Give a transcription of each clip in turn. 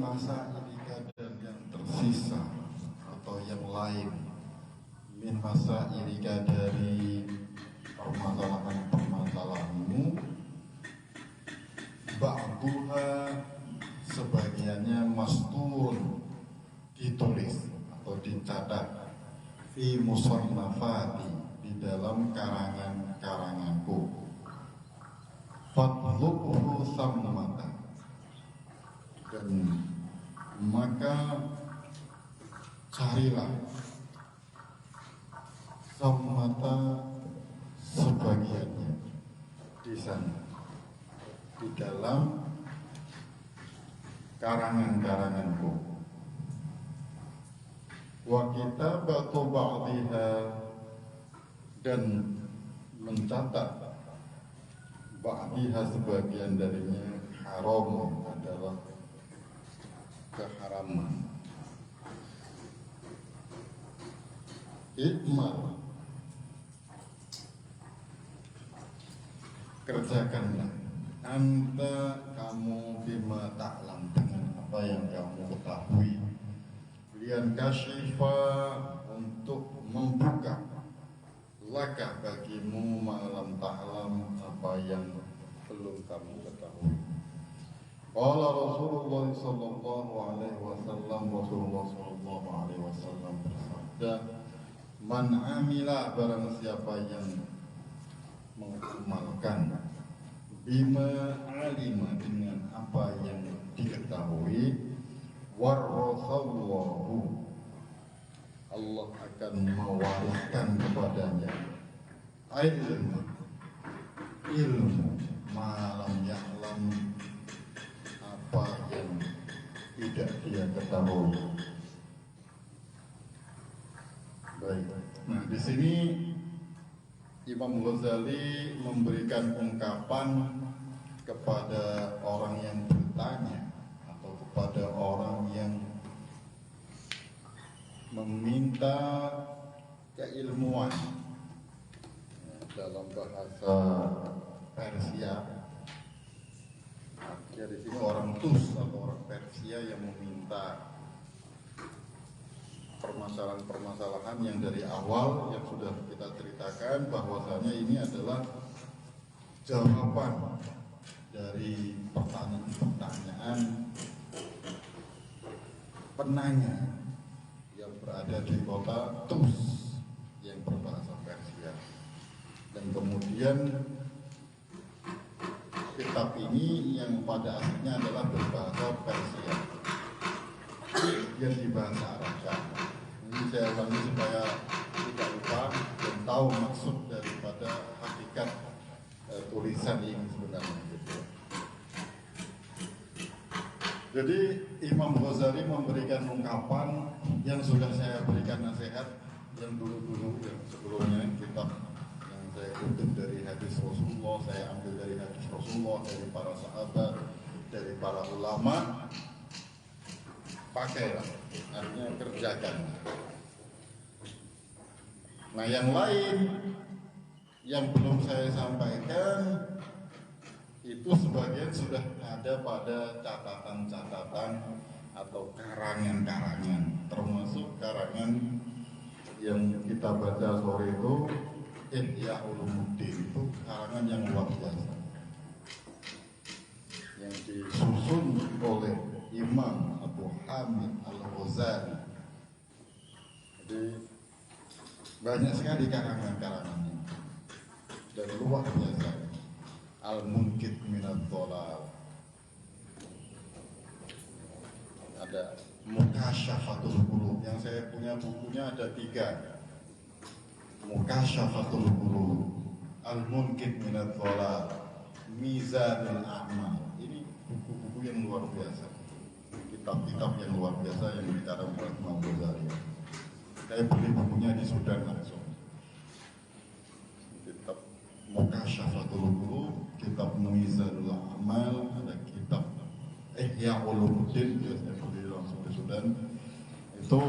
masa ini dan yang tersisa atau yang lain min masa ini dari permasalahan-permasalahanmu, ba'duha sebagiannya masturun ditulis atau dicatat fi musannafati di dalam karangan-karanganku. Fadluhu samnamata, dan maka carilah samnamata sebagiannya di sana, di dalam karangan-karanganku. Wa kitabatu ba'diha, dan mencatat ba'diha sebagian darinya haram, adalah keharaman. Ikmal, kerjakanlah anta kamu bima ta'lam, dengan apa yang kamu ketahui, lian kasyifa, untuk membuka, laka bagimu, ma'lam ta'lam, apa yang belum kamu ketahui. Qala Rasulullah sallallahu alaihi wasallam, Rasulullah sallallahu alaihi wasallam bersabda, man amila, barang siapa yang mengamalkan, bima alima, dengan apa yang diketahui, warasallahu, Allah akan mewariskan kepadanya ilmu malam ya'lam, apa yang tidak dia ketahui. Baik. Nah, di sini Imam Ghazali memberikan ungkapan kepada orang yang bertanya atau kepada orang yang meminta keilmuan, dalam bahasa Persia. Ya, di sini orang Tus atau orang Persia yang meminta permasalahan-permasalahan yang dari awal yang sudah kita ceritakan bahwasanya ini adalah jawaban dari pertanyaan-pertanyaan penanya yang berada di kota Tus yang berbahasa Persia. Dan kemudian kitab ini yang pada asalnya adalah berbahasa Persia yang dibahasa Arabkan. Ini saya ulangi supaya tidak lupa dan tahu maksud daripada hakikat tulisan ini sebenarnya gitu. Jadi Imam Ghazali memberikan ungkapan yang sudah saya berikan nasihat yang dulu-dulu, yang sebelumnya, kitab yang saya kutip dari hadis Rasulullah, saya ambil dari hadis Rasulullah, dari para sahabat, dari para ulama. Pakailah, artinya kerjakan. Nah, yang lain yang belum saya sampaikan itu sebagian sudah ada pada catatan-catatan atau karangan-karangan, termasuk karangan yang kita baca sore itu, Ihya Ulumuddin, itu karangan yang luar biasa yang disusun oleh Imam Abu Hamid Al-Ghazali. Jadi banyak sekali karangan-karangannya dan luar biasa. Al-Munqidh Minadh Dhalal, ada Mukasyafatul Qulub, yang saya punya bukunya ada 3, Mukasyafatul Qulub, Al-Munqidh Minadh Dhalal, Mizanul A'mal. Ini buku-buku yang luar biasa, kitab-kitab yang luar biasa yang dikarang oleh Imam Ghazali. Saya beli bukunya di Sudan langsung. Kitab Mukasyafatul Qulub, kitab Mizanul A'mal, ada kitab Ihya Ulumuddin, saya beli langsung di Sudan. Itu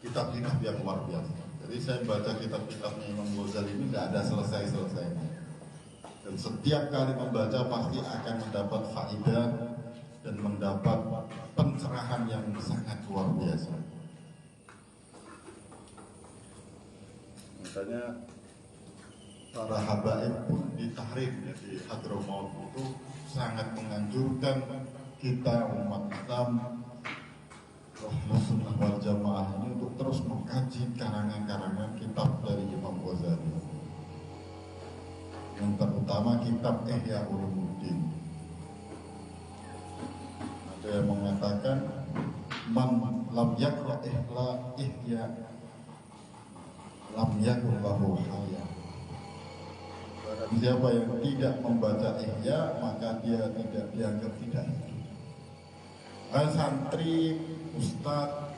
kitab-kitab yang luar biasa. Jadi saya baca kitab-kitabnya Imam Ghazali ini tidak ada selesai-selesainya. Dan setiap kali membaca pasti akan mendapat faedah dan dan mendapat pencerahan yang sangat luar biasa. Makanya para habaib pun di tahrir di Hadramaut itu sangat menganjurkan kita umat Islam Sunnah wal Jamaah ini untuk terus mengkaji karangan-karangan kitab dari Imam Ghazali, yang terutama kitab Ihya Ulumuddin. Ada yang mengatakan man lam yaqra ihya lam yakun lahu hayah. Barang siapa yang tidak membaca Ihya, maka dia tidak dianggap tidak hidup. Santri, ustadz,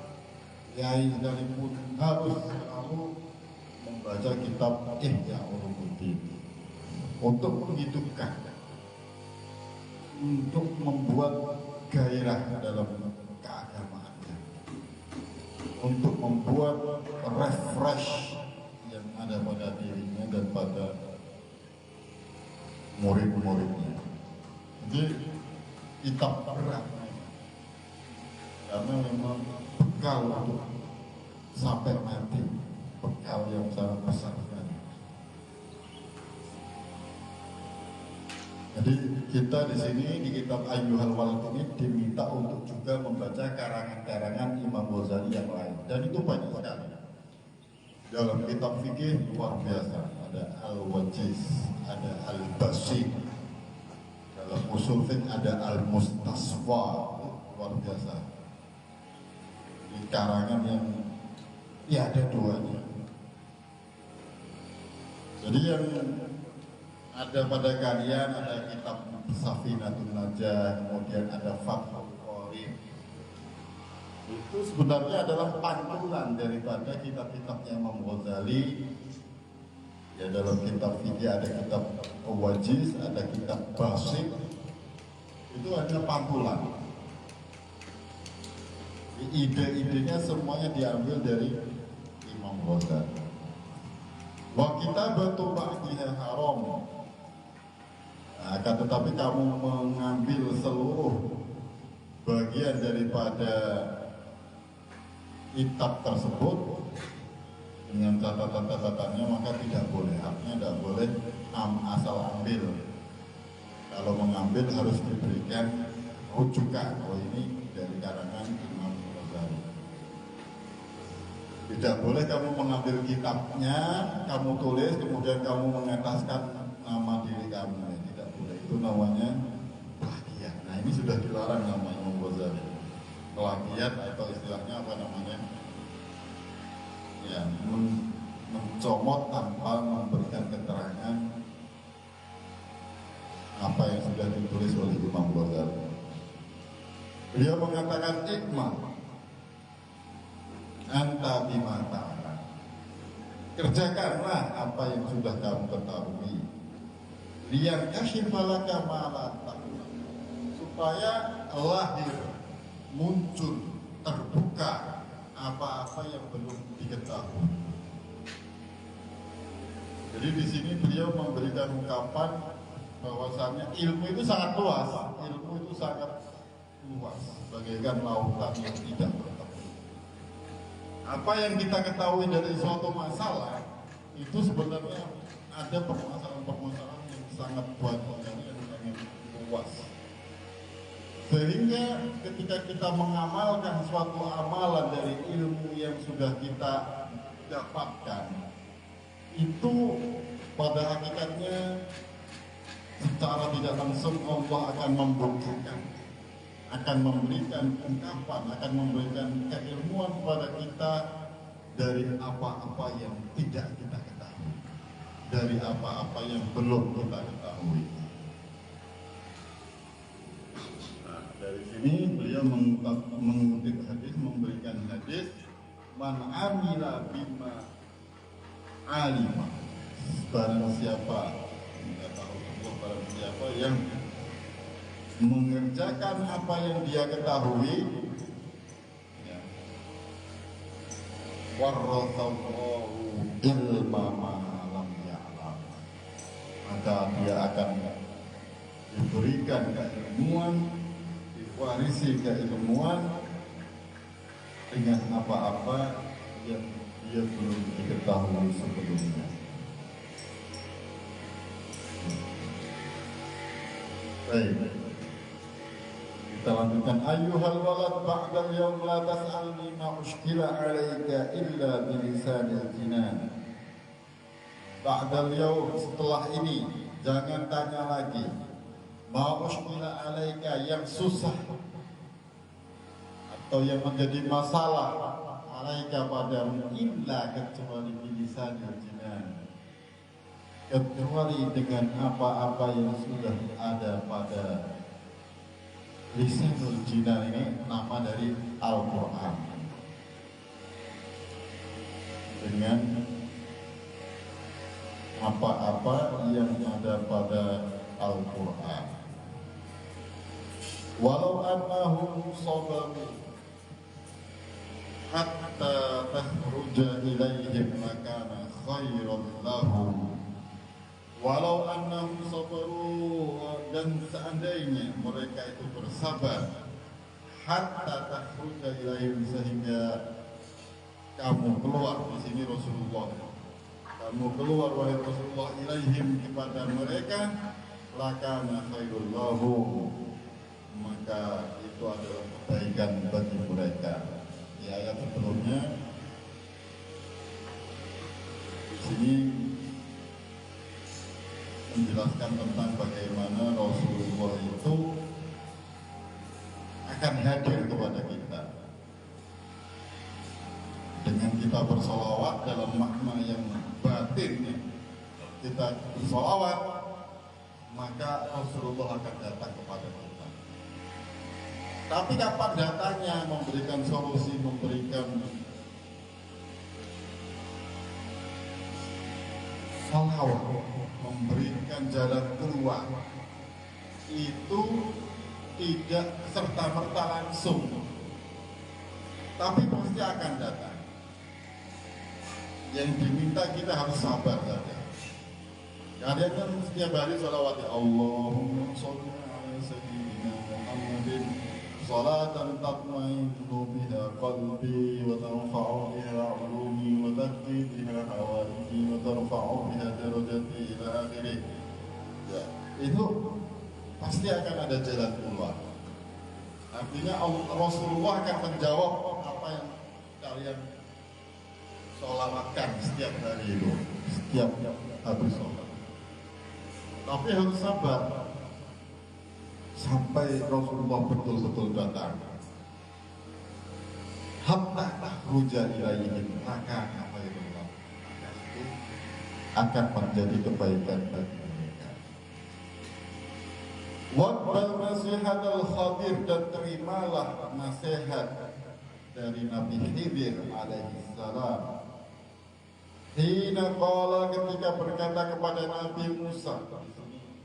kiai sekalipun harus selalu membaca kitab Ihya Ulumuddin untuk menghidupkan, untuk membuat gairah dalam keagamaannya, untuk membuat refresh yang ada pada dirinya dan pada murid-muridnya. Jadi kitab berat, karena memang bekal untuk sampai mati, bekal yang sangat besar. Jadi kita di sini di kitab Ayyuhal Walad ini diminta untuk juga membaca karangan-karangan Imam Ghazali yang lain, dan itu banyak sekali. Dalam kitab fikih luar biasa, ada Al-Wajiz, ada Al-Basit. Dalam usul fiqh ada Al-Mustasfa, luar biasa. Di karangan yang ya ada duanya. Jadi yang ada pada kalian ada kitab Safinatun Najah, kemudian ada Fathul Qorib. Itu sebenarnya adalah pantulan daripada kitab-kitabnya Imam Ghazali. Ya, dalam kitab fikih ada kitab Wajiz, ada kitab Basit. Itu hanya pantulan. Ide-idenya semuanya diambil dari Imam Ghazali. Wa kitabatu ba'dihal haram. Akan tetapi kamu mengambil seluruh bagian daripada kitab tersebut dengan catatan-catatannya, maka tidak boleh. Artinya tidak boleh asal ambil. Kalau mengambil harus diberikan rujukan. Oh, ini dari karangan Imam Ghazali. Tidak boleh kamu mengambil kitabnya, kamu tulis, kemudian kamu mengataskan nama diri kamu. Tidak boleh. Itu namanya plagiat. Nah, ini sudah dilarang nama Imam Ghazali. Plagiat atau istilahnya apa namanya? Ya, mencomot tanpa memberikan keterangan apa yang sudah ditulis oleh Imam Ghazali. Beliau mengatakan ikmal anta bima ta'lam. Kerjakanlah apa yang sudah kamu ketahui. Liyan kashifalaka ma la ta'lam. Supaya lahir, muncul, terbuka apa-apa yang belum diketahui. Jadi di sini beliau memberikan ungkapan bahwasannya ilmu itu sangat luas. Ilmu itu sangat luas, bagaikan lautan yang tidak bertemu. Apa yang kita ketahui dari suatu masalah itu sebenarnya ada permasalahan-permasalahan yang sangat banyak, yang sangat luas. Sehingga ketika kita mengamalkan suatu amalan dari ilmu yang sudah kita dapatkan, itu pada hakikatnya secara tidak langsung Allah akan membuktikan, akan memberikan ungkapan, akan memberikan keilmuan kepada kita dari apa-apa yang tidak kita ketahui, dari apa-apa yang belum kita ketahui. Nah, dari sini beliau mengutip hadis, memberikan hadis, man amila bima alima, barang siapa, barang siapa yang mengerjakan apa yang dia ketahui, ya, warrathallahu ilma ma lam ya'lam, maka dia akan diberikan keilmuan, mewarisi keilmuan dengan apa-apa yang dia belum diketahui sebelumnya. Baik, kita lanjutkan. Ayyuhal walad ba'dal yawm la tas'alni ma ushkila alaika illa bilisanil jinan. Ba'dal yawm, setelah ini jangan tanya lagi ma ushkila alaika, yang susah atau yang menjadi masalah alaika padamu, illa kecuali bilisanil jinan, kecuali dengan apa-apa yang sudah ada pada lisanul jinan. Ini nama dari Al-Quran, dengan apa-apa yang ada pada Al-Quran. Walau annahum sabaru hatta takhruja ilaihim lakana khairan lahum. Walau annahum sabaru, dan seandainya mereka itu bersabar, hatta takhruja ilaihim, sehingga kamu keluar. Di sini Rasulullah, kamu keluar wahai Rasulullah, ilaihim, kepada mereka, lakana khairul lahum, maka itu adalah kebaikan bagi mereka. Di ayat sebelumnya di sini menjelaskan tentang bagaimana Rasulullah itu akan hadir kepada kita dengan kita bersolawat dalam makna yang batin. Kita bersolawat, maka Rasulullah akan datang kepada kita. Tapi kapan datangnya, memberikan solusi, memberikan salawat, memberikan jalan keluar, itu tidak serta-merta langsung, tapi pasti akan datang. Yang diminta kita harus sabar saja. Kalian kan setiap hari sholawat, Allahumma sholli ala sayyidina Muhammadin salatan tatma'innu biha qalbi wa tanfa'u biha ulumi wa taqdi biha hawaiji wa tarfa'u biha darajati ila akhirih. Ya, itu pasti akan ada jalan keluar. Artinya Rasulullah akan menjawab apa yang kalian sholawatkan setiap hari itu, setiap habis sholat. Tapi harus sabar sampai Rasulullah betul-betul datang. Hatta takhruja ilaihim, maka apa itu akan menjadi kebaikan bagi mereka. Waqbal nasihatal khadir, dan terimalah nasihat dari Nabi Khidir alaihi salam. Hina qala, ketika berkata kepada Nabi Musa.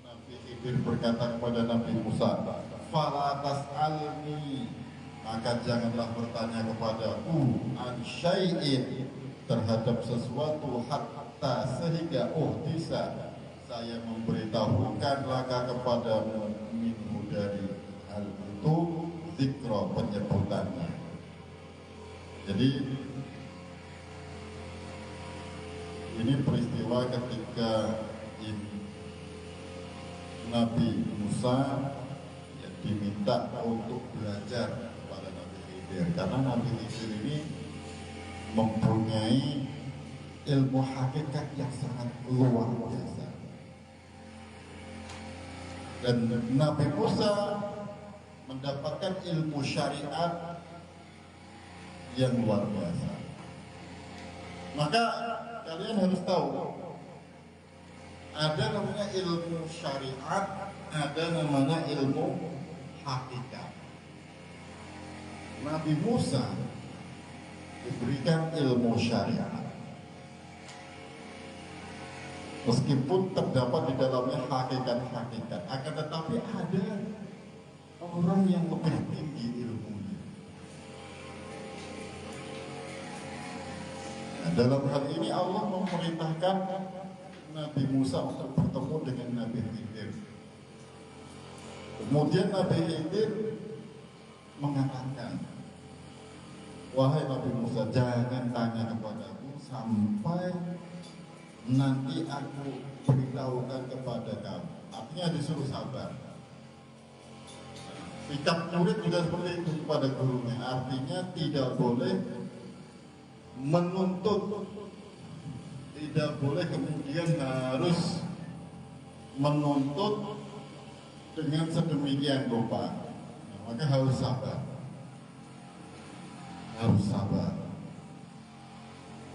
Nabi Khidir berkata kepada Nabi Musa, fala tas'alni, maka janganlah bertanya kepadaku, an syai'in, terhadap sesuatu, hatta, sehingga bisa saya memberitahukan laka kepadamu, minhu, dari hal itu, zikra, penyebutannya. Jadi ini peristiwa ketika Nabi Musa diminta untuk belajar kepada Nabi Khidir, karena Nabi Khidir ini mempunyai ilmu hakikat yang sangat luar biasa, dan Nabi Musa mendapatkan ilmu syariat yang luar biasa. Maka kalian harus tahu, ada namanya ilmu syariat, ada namanya ilmu hakikat. Nabi Musa diberikan ilmu syariat, meskipun terdapat di dalamnya hakikat-hakikat, akan tetapi ada orang yang lebih tinggi ilmunya. Nah, dalam hal ini Allah memerintahkan Nabi Musa untuk bertemu dengan Nabi Khidir. Kemudian Nabi Khidir mengatakan, wahai Nabi Musa, jangan tanya kepadaku sampai nanti aku beritahukan kepada kamu. Artinya disuruh sabar. Sikap murid juga seperti itu kepada gurunya. Artinya tidak boleh menuntut, tidak boleh kemudian harus menuntut dengan sedemikian rupa. Maka harus sabar. Harus sabar.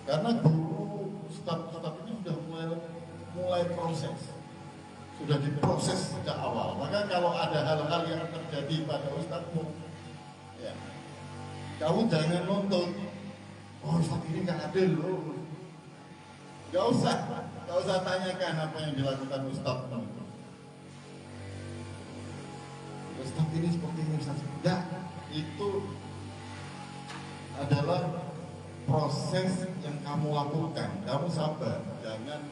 Karena guru ustadz ini sudah mulai proses, sudah diproses sejak awal. Maka kalau ada hal-hal yang terjadi pada ustadzmu, ya, kamu jangan nuntut. Oh, ustadz ini nggak adil loh. Gak usah tanyakan apa yang dilakukan ustadz. Ustadz ini seperti ini, ustadz. Enggak, itu adalah proses yang kamu lakukan. Kamu sabar, jangan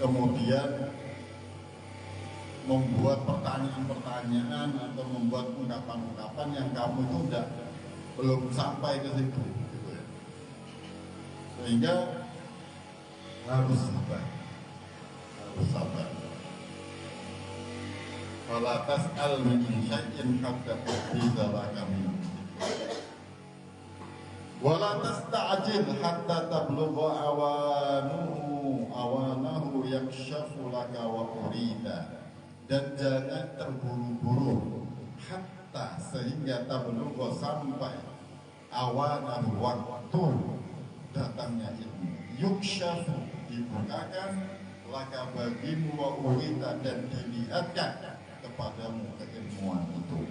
kemudian membuat pertanyaan-pertanyaan atau membuat ungkapan-ungkapan yang kamu itu belum sampai ke situ, gitu ya. Sehingga harus sabar, harus sabar. Fala tas'al min syai'in hatta tuhdiza laka minhu. Wala tasta'jil hatta tablugha awanahu yakshafu laka wa urida. Dan jangan terburu-buru hatta sehingga tablugha sampai awanahu waktu datangnya ilmu. Yukshafu dibukakan laka bagimu wa urida dan dilihatkan kepadamu keilmuan itu.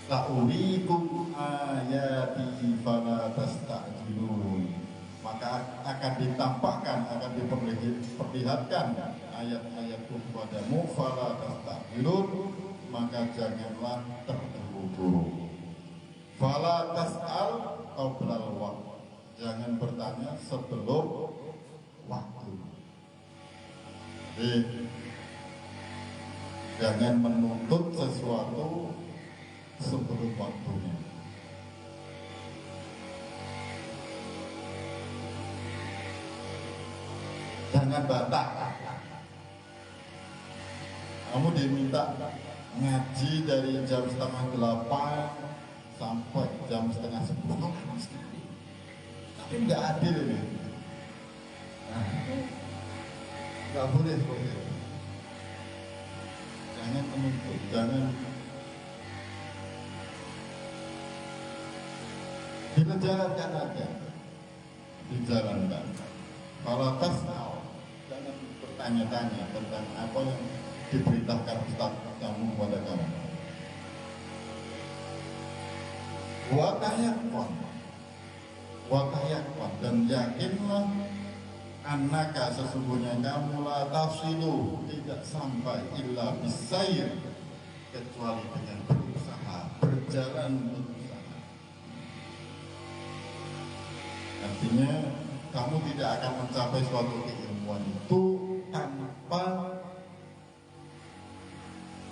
Sa'urikum ayati fala tasta'jilun. Maka akan ditampakkan, akan diperlihatkan ayat-ayatku kepadamu, fala tasta'jilun, maka janganlah terburu-buru. Fala tas'al qablal waqt, jangan bertanya sebelum waktu. Jadi, jangan menuntut sesuatu sebelum waktunya. Jangan batak. Kamu diminta ngaji dari jam 7:30 sampai jam 9:30 tapi nggak adil ini. Nah, nggak boleh seperti itu. Jangan menuntut, jangan dijalankan aja, dijalankan. Kalau tas'al, jangan bertanya-tanya tentang apa yang diberitakan Ustaz kamu kepada kamu. Watayakwan, dan yakinlah annaka sesungguhnya kamu la tasilu tidak sampai illa bisair kecuali dengan berusaha, berjalan berusaha. Artinya kamu tidak akan mencapai suatu keilmuan itu tanpa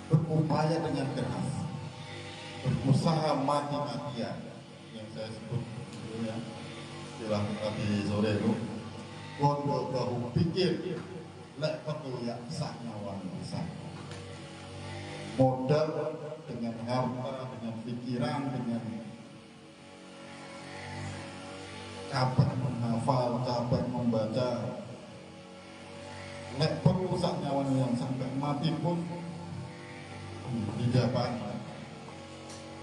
berupaya dengan keras, berusaha mati-matian, yang saya sebut dulu ya, istilah tadi sore itu, kondo bahu pikir, lek petu ya sah nyawan bisa. Modal dengan harta, dengan pikiran, dengan capek menghafal, capek membaca, lek perlu sak nyawan yang sampai mati pun dijabat.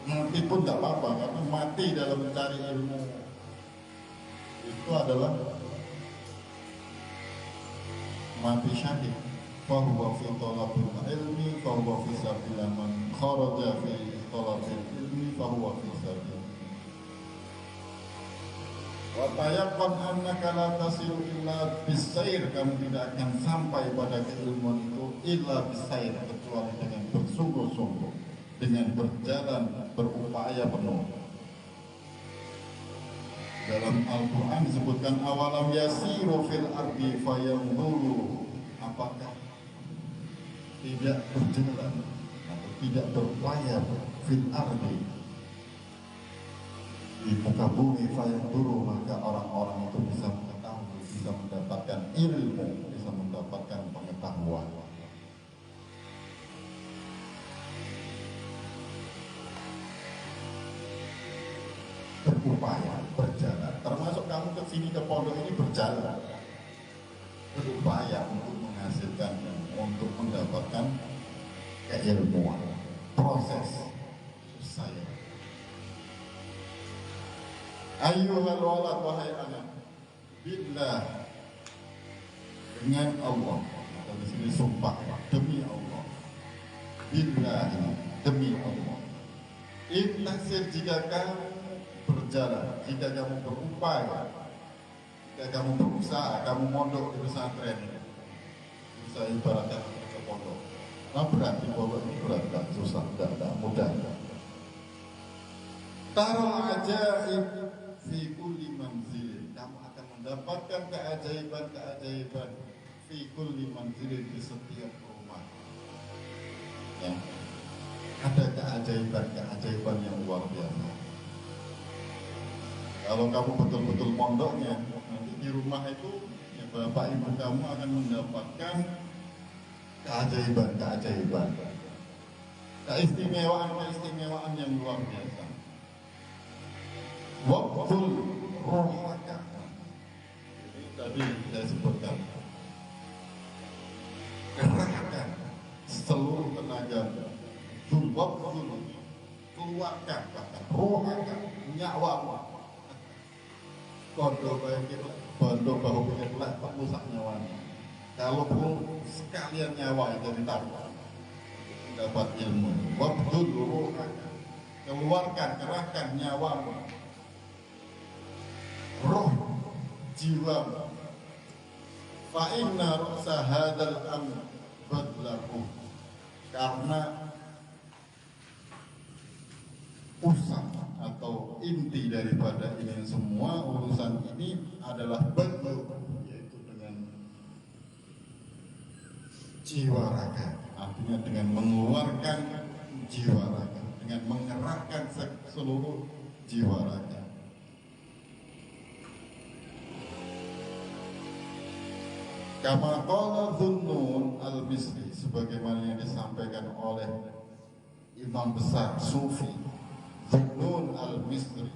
Mati pun tidak apa-apa, karena mati dalam mencari ilmu itu adalah mati syahid. Fahuwa fi talabil ilmi, fahuwa fi sabil man kharaja fi talabil ilmi, fahuwa fi sabil. Wa tayaqan annaka la tasilu illa bisair, kamu tidak akan sampai pada keilmuan itu illa bisair, kecuali dengan bersungguh-sungguh, dengan berjalan, berupaya penuh. Dalam Al-Quran disebutkan awalam yasiru fil ardi fayanzuru, apakah tidak berjalan atau tidak berupaya fil ardi di muka bumi fayanduru, maka orang-orang itu bisa mengetahui, bisa mendapatkan ilmu, bisa mendapatkan pengetahuan. Berupaya, berjalan, termasuk kamu ke sini ke pondok ini berjalan, berupaya untuk menghasilkan, untuk mendapatkan keilmuan, proses saya. Ayyuhal walad, wahai anak, billah, dengan Allah, atau di sini sumpah, demi Allah, billah, demi Allah. Intasir, jika kamu berjalan, jika kamu berupaya, jika kamu berusaha, kamu mondok di pesantren, bisa ibaratkan ke pondok. Nah, berat di pondok ini, berat, tidak susah, tidak mudah. Taruh ajaib fi kulli manzilin, kamu akan mendapatkan keajaiban-keajaiban fi kulli manzilin, di setiap rumah. Ya. Ada keajaiban-keajaiban yang luar biasa. Kalau kamu betul-betul mondoknya, nanti di rumah itu ya, bapak ibu kamu akan mendapatkan keajaiban-keajaiban, keistimewaan yang luar biasa. Waqtul rohaka, ini tadi saya sebutkan, kerahkan seluruh tenaga, keluarkan bahkan rohaka, nyawa, kondo bahu pikirlah perusak nyawanya. Kalau perlu sekalian nyawa itu ditaruh, dapat ilmu. Waqtul rohaka, keluarkan, kerahkan nyawamu, roh, jiwa. Fa inna ra'sa hadzal amr badlahu, karena pusat atau inti daripada ini semua, urusan ini adalah badlu, yaitu dengan jiwa raga, artinya dengan mengeluarkan jiwa raga, dengan mengerahkan seluruh jiwa raga. Kama qala Dhunnun al-Misri, sebagaimana yang disampaikan oleh imam besar Sufi Dhunnun al-Misri,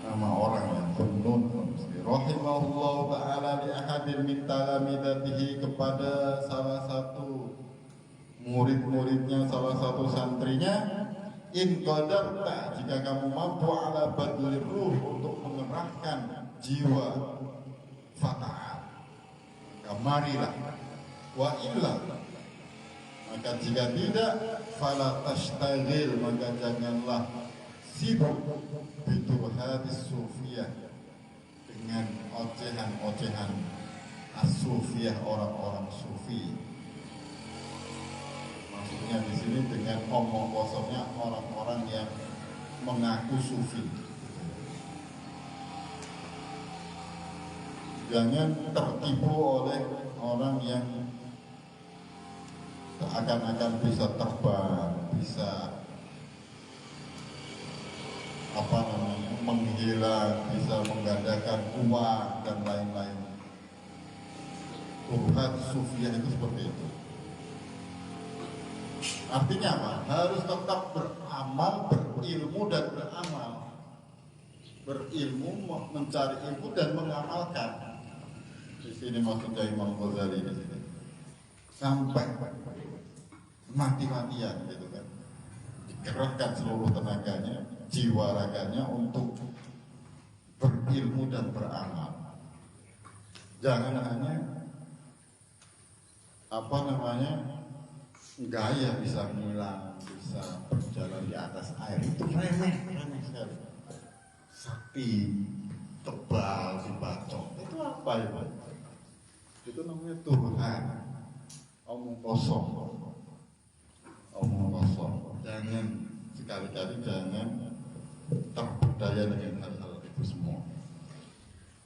nama orang yang Dhunnun al-Misri, rahimahullah ta'ala, li ahadin min talamidatihi, kepada salah satu murid-muridnya, salah satu santrinya, in qadarta, jika kamu mampu, ala badlir ruh, untuk mengerahkan jiwa, fata'al, kamarilah, wa illa, maka jika tidak, fala tashtagil, maka janganlah sibuk, biturhadis sufiyah, dengan ocehan-ocehan as-sufiyah, orang-orang sufi. Maksudnya di sini dengan omong kosongnya orang-orang yang mengaku sufi. Jangan tertipu oleh orang yang seakan-akan bisa terbang, bisa menghilang, bisa menggandakan uang dan lain-lain. Turhat sufiyah itu seperti itu. Artinya apa? Harus tetap beramal, berilmu dan beramal. Berilmu, mencari ilmu dan mengamalkan. Di sini maksudnya Imam Ghazali di sini. Sampai mati-matian gitu kan. Dikerahkan seluruh tenaganya, jiwa raganya untuk berilmu dan beramal. Jangan hanya gaya bisa ngilang, bisa berjalan di atas air, itu remeh sekali. Sapi tebal dibacok, itu apa ya Pak? Itu namanya Tuhan. Omong kosong. Jangan, sekali-kali jangan terpedaya dengan hal-hal itu semua.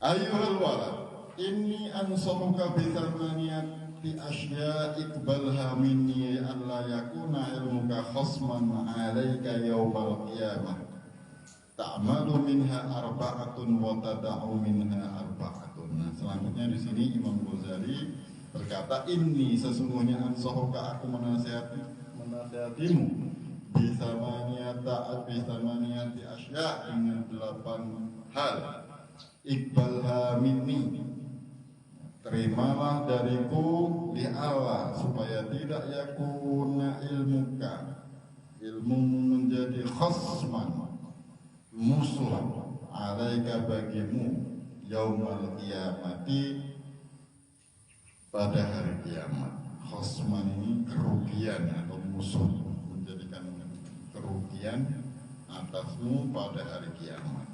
Ayyuhal walad, inni ansahuka bi thamaniyat bi asya iqbalha minni an la alla yakuna ilmuka khasman 'alaika yaumal qiyamah ta'malu minha arba'atun wa tada'u minha arba'atun. Nah, selanjutnya di sini Imam Ghazali berkata, ini sesungguhnya ansahuka, aku menasihatimu bisa maniyati asya, dengan 8 hal. Iqbalha minni, terimalah dariku li Allah, supaya tidak yakuna ilmu menjadi khasman, musuh, alaika bagimu, yaumal qiyamati, pada hari kiamat. Khosman ini kerugian atau musuh, menjadikan kerugian atasmu pada hari kiamat,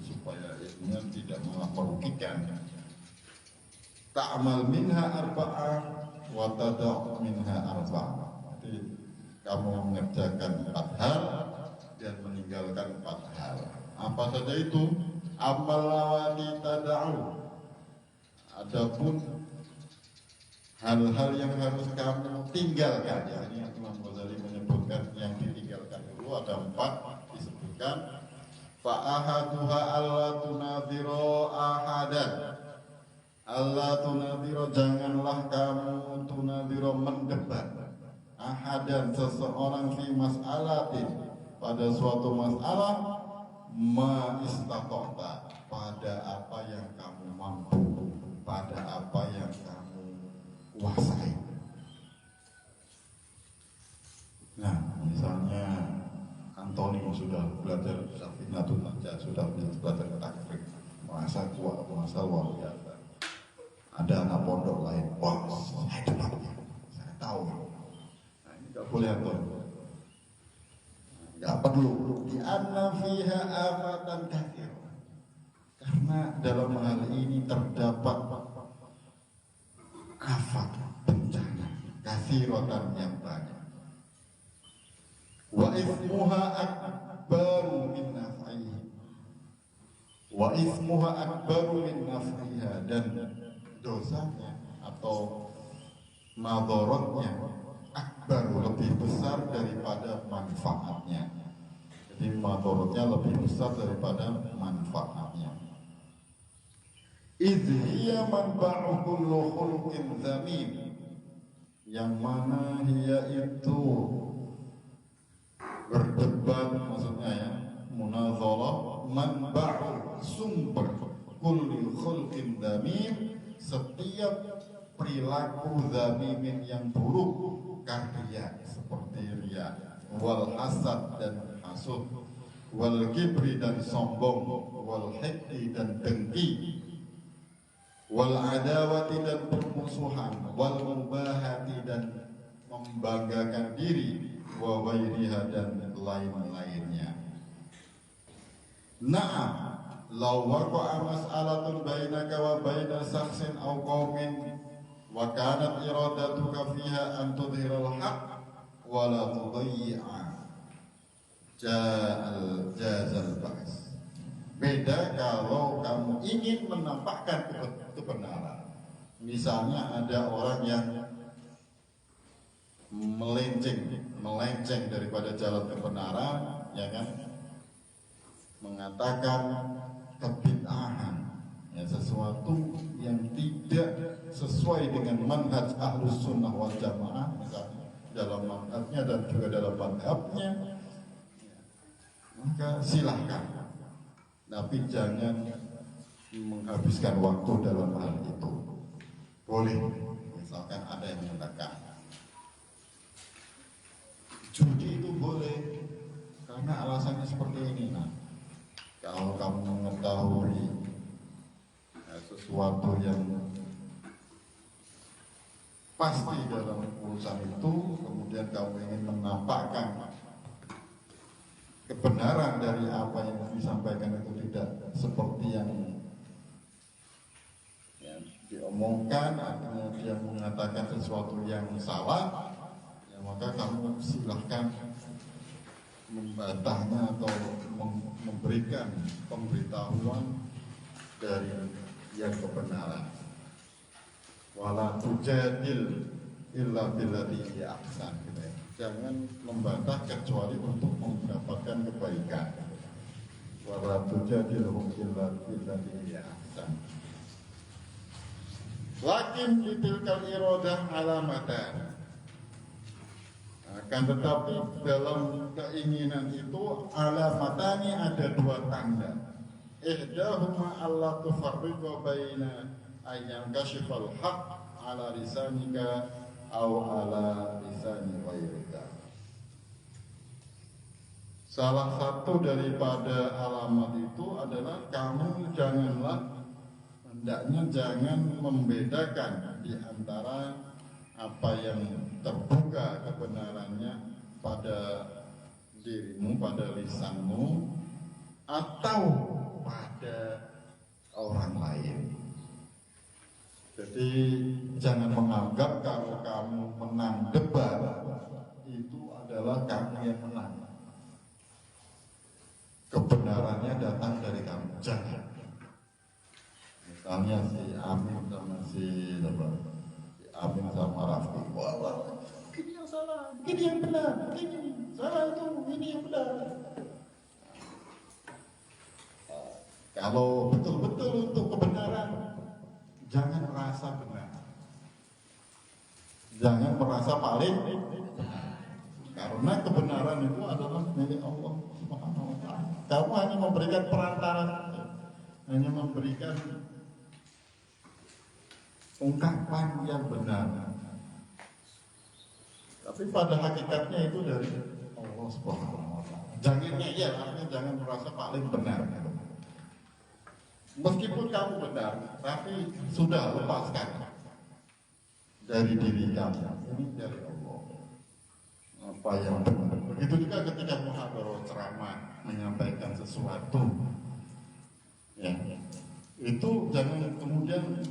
supaya ilmunya tidak malah merugikan. Ta'mal minha arba'ah wa tada'u minha arba'ah. Jadi kamu mengerjakan 4 hal dan meninggalkan 4 hal. Apa saja itu? Amal lawati tada'u. Adapun hal-hal yang harus kamu tinggalkan, ya, ini Imam Ghazali menyebutkan yang ditinggalkan dulu ada 4 disebutkan. Fa'ahaduha alla tunadhiro ahadan, alla tunadhiro, janganlah kamu tunadhiro mendebat ahadan, seseorang fi mas'alatin, pada suatu masalah, ma istata'ta, pada apa yang kamu mampu, pada apa yang kamu kuasai. Nah, misalnya Antoni sudah belajar Safinatul Najah, sudah belajar takrib, merasa kuat, merasa luar biasa. Ada anak pondok lain, wah, saya debatnya, saya tahu. Nah, ini nggak boleh, Antoni, nggak perlu. Di anna fiha afatan katsir, karena dalam hal ini terdapat afat, bencana katsiratan yang banyak. Wa ismuha akbaru min naf'iha, wa ismuha akbaru min naf'iha, dan dosanya atau madharatnya akbaru, lebih besar daripada manfaatnya. Jadi madharatnya lebih besar daripada manfaatnya. Idh hiya manba'u kullu khuluqin zamim, yang mana hiya itu berdebat, maksudnya ya, munadharah, manba'u, sumber, kulli khulqin zamim, setiap perilaku zamimin yang buruk, karya seperti riya, wal hasad dan hasud, wal kibri dan sombong, wal hikdi dan dengki, wal adawati dan permusuhan, wal mubahati dan membanggakan diri, wa ghairiha dan lain-lainnya. Na'am, law waqa'a mas'alatun bainaka wa baina shakhsin aw qaumin wa kanat iradatuka fiha an tudhira al-haqq wa la tudayyi'a jazal ba's. Beda kalau kamu ingin menampakkan kebenaran. Misalnya ada orang yang melenceng daripada jalan kebenaran, ya kan, mengatakan kebid'ahan, ya, sesuatu yang tidak sesuai dengan manhaj ahlus sunnah wal jamaah, misalnya dalam manhajnya dan juga dalam madhabnya, maka silahkan, tapi jangan menghabiskan waktu dalam hal itu. Boleh, misalkan ada yang mengatakan judi itu boleh karena alasannya seperti ini. Nah, kalau kamu mengetahui sesuatu yang pasti dalam urusan itu, kemudian kamu ingin menampakkan kebenaran dari apa yang disampaikan itu tidak seperti yang diomongkan, artinya dia mengatakan sesuatu yang salah, ya, maka kamu silahkan membantahnya atau memberikan pemberitahuan dari yang kebenaran. Wala tujadil illa billati hiya ahsan, gitu ya. jangan membantah kecuali untuk mendapatkan kebaikan. Wala tujadilhum illa billati hiya ahsan. Lakin bitilkal iradah alamatan. Akan tetapi dalam keinginan itu alamatani ada dua tanda. Ihdahuma alla tufarriqa baina ayyam kashifal haq ala lisanika aw ala lisani ghairika. Salah satu daripada alamat itu adalah kamu hendaknya jangan membedakan di antara apa yang terbuka kebenarannya pada dirimu, pada lisanmu, atau pada orang lain. Jadi jangan menganggap kalau kamu menang debat itu adalah kamu yang menang. Kebenarannya datang dari kamu. Jangan. Misalnya si Amin sama si Amin sama Raffi. Wah, ini yang salah, ini yang benar, ini salah itu, ini yang benar. Kalau betul-betul untuk kebenaran, jangan merasa benar. Jangan merasa paling benar. Karena kebenaran itu adalah milik Allah Subhanahu wa Ta'ala. Kamu hanya memberikan perantara, hanya memberikan ungkapan yang benar. Tapi pada hakikatnya itu dari Allah Subhanahu wa Ta'ala. Jangan ngeyel, artinya jangan merasa paling benar. Meskipun kamu benar, tapi sudah lepaskan dari diri kamu. Ini dari Allah. Apa yang benar. Begitu juga ketika muhadharah ceramah menyampaikan sesuatu, ya, itu jangan kemudian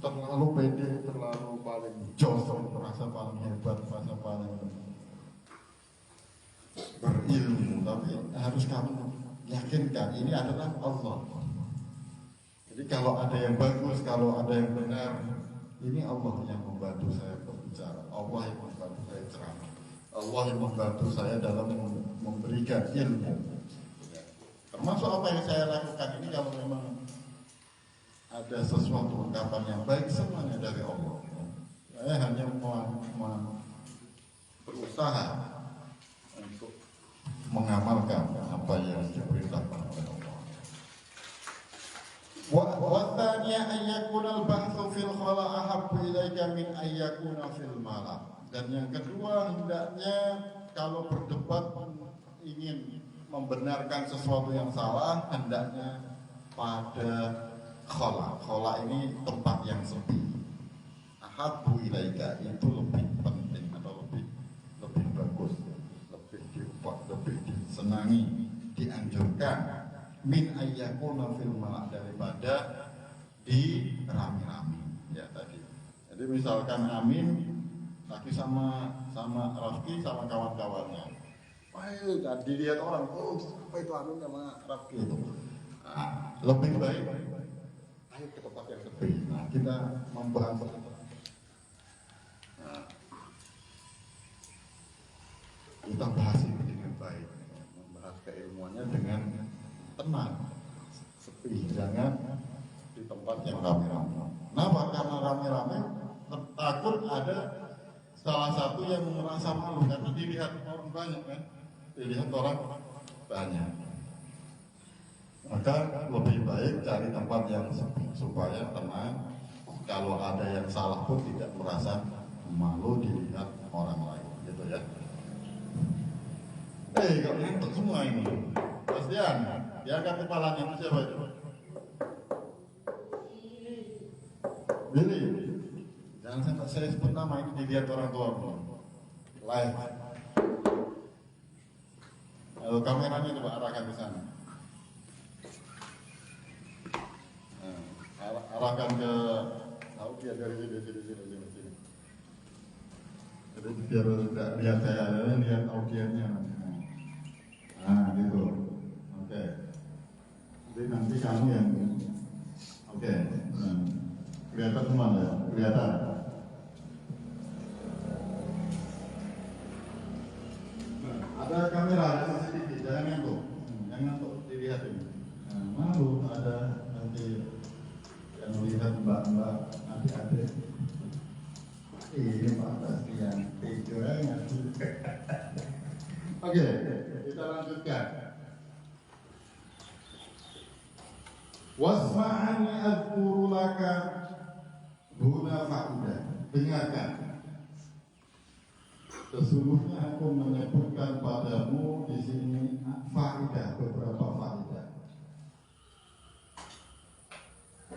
terlalu pede, terlalu paling jos, merasa paling hebat, merasa paling berilmu. Tapi harus kamu yakinkan ini adalah Allah. Jadi kalau ada yang bagus, kalau ada yang benar, ini Allah yang membantu saya berbicara, Allah yang membantu saya ceramah, Allah yang membantu saya dalam memberikan ilmu. Termasuk apa yang saya lakukan ini, kalau memang ada sesuatu ungkapan yang baik, semuanya dari Allah. Saya hanya berusaha untuk mengamalkan apa yang diperintahkan oleh Allah. Wasanya ayyakunal ba'tsu fil khala ahabbu ilaika min ayyakuna fil mala. Dan yang kedua, hendaknya kalau berdebat ingin membenarkan sesuatu yang salah, hendaknya pada khala. Khala ini tempat yang sepi. Ahabbu ilaika itu lebih penting atau lebih bagus, lebih disenangi, dianjurkan min ayyakuna fil mala daripada di rame-rame, ya tadi. Jadi misalkan Amin lagi sama Rafki sama kawan-kawannya, ayo dilihat orang, oh apa itu Amin sama Rafki itu, lebih baik ayo ke tempat yang sepi. Nah, kita membahas itu. Nah, kita bahas ini dengan baik, membahas keilmuannya dengan tenang, sepi, jangan di tempat yang rame-rame. Kenapa? Karena rame-rame takut ada salah satu yang merasa malu karena dilihat orang banyak kan, dilihat orang banyak. Maka lebih baik cari tempat yang sepi supaya tenang. Kalau ada yang salah pun tidak merasa malu dilihat orang lain, gitu ya. Kok ngantuk semua ini? Pastian, diangkat kepalanya itu siapa itu? Billy. Jangan sampai saya sebut nama, ini dilihat orang tua. Live. Lalu kameranya coba arahkan ke sana. Nah, arahkan ke audio dari sini. Jadi biar tidak lihat saya, lihat audionya. Nah, gitu. Oke. Jadi nanti kamu yang oke. Nah, kelihatan semua ya? Kelihatan. Oke, kita lanjutkan. Wasma'ani adhkuru laka huna fa'idah. Dengarkan. Sesungguhnya aku menyebutkan padamu di sini fa'idah, beberapa fa'idah.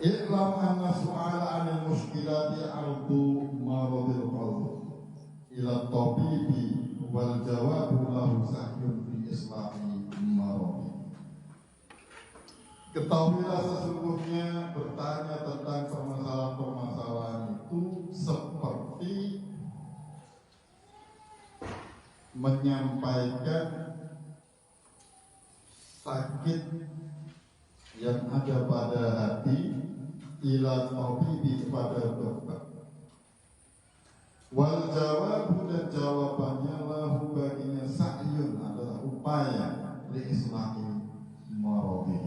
I'lam anna su'ala 'anil mushkilati 'ardu maradil qalb ila tabibi wal jawabu lahu sahyun fi islahi maradi. Ketahuilah sesungguhnya bertanya tentang permasalahan-permasalahan itu seperti menyampaikan sakit yang ada pada hati ila tabibi kepada dokter. Wal jawabu dan jawabannya lahu baginya sa'yun adalah upaya li islahi maradi.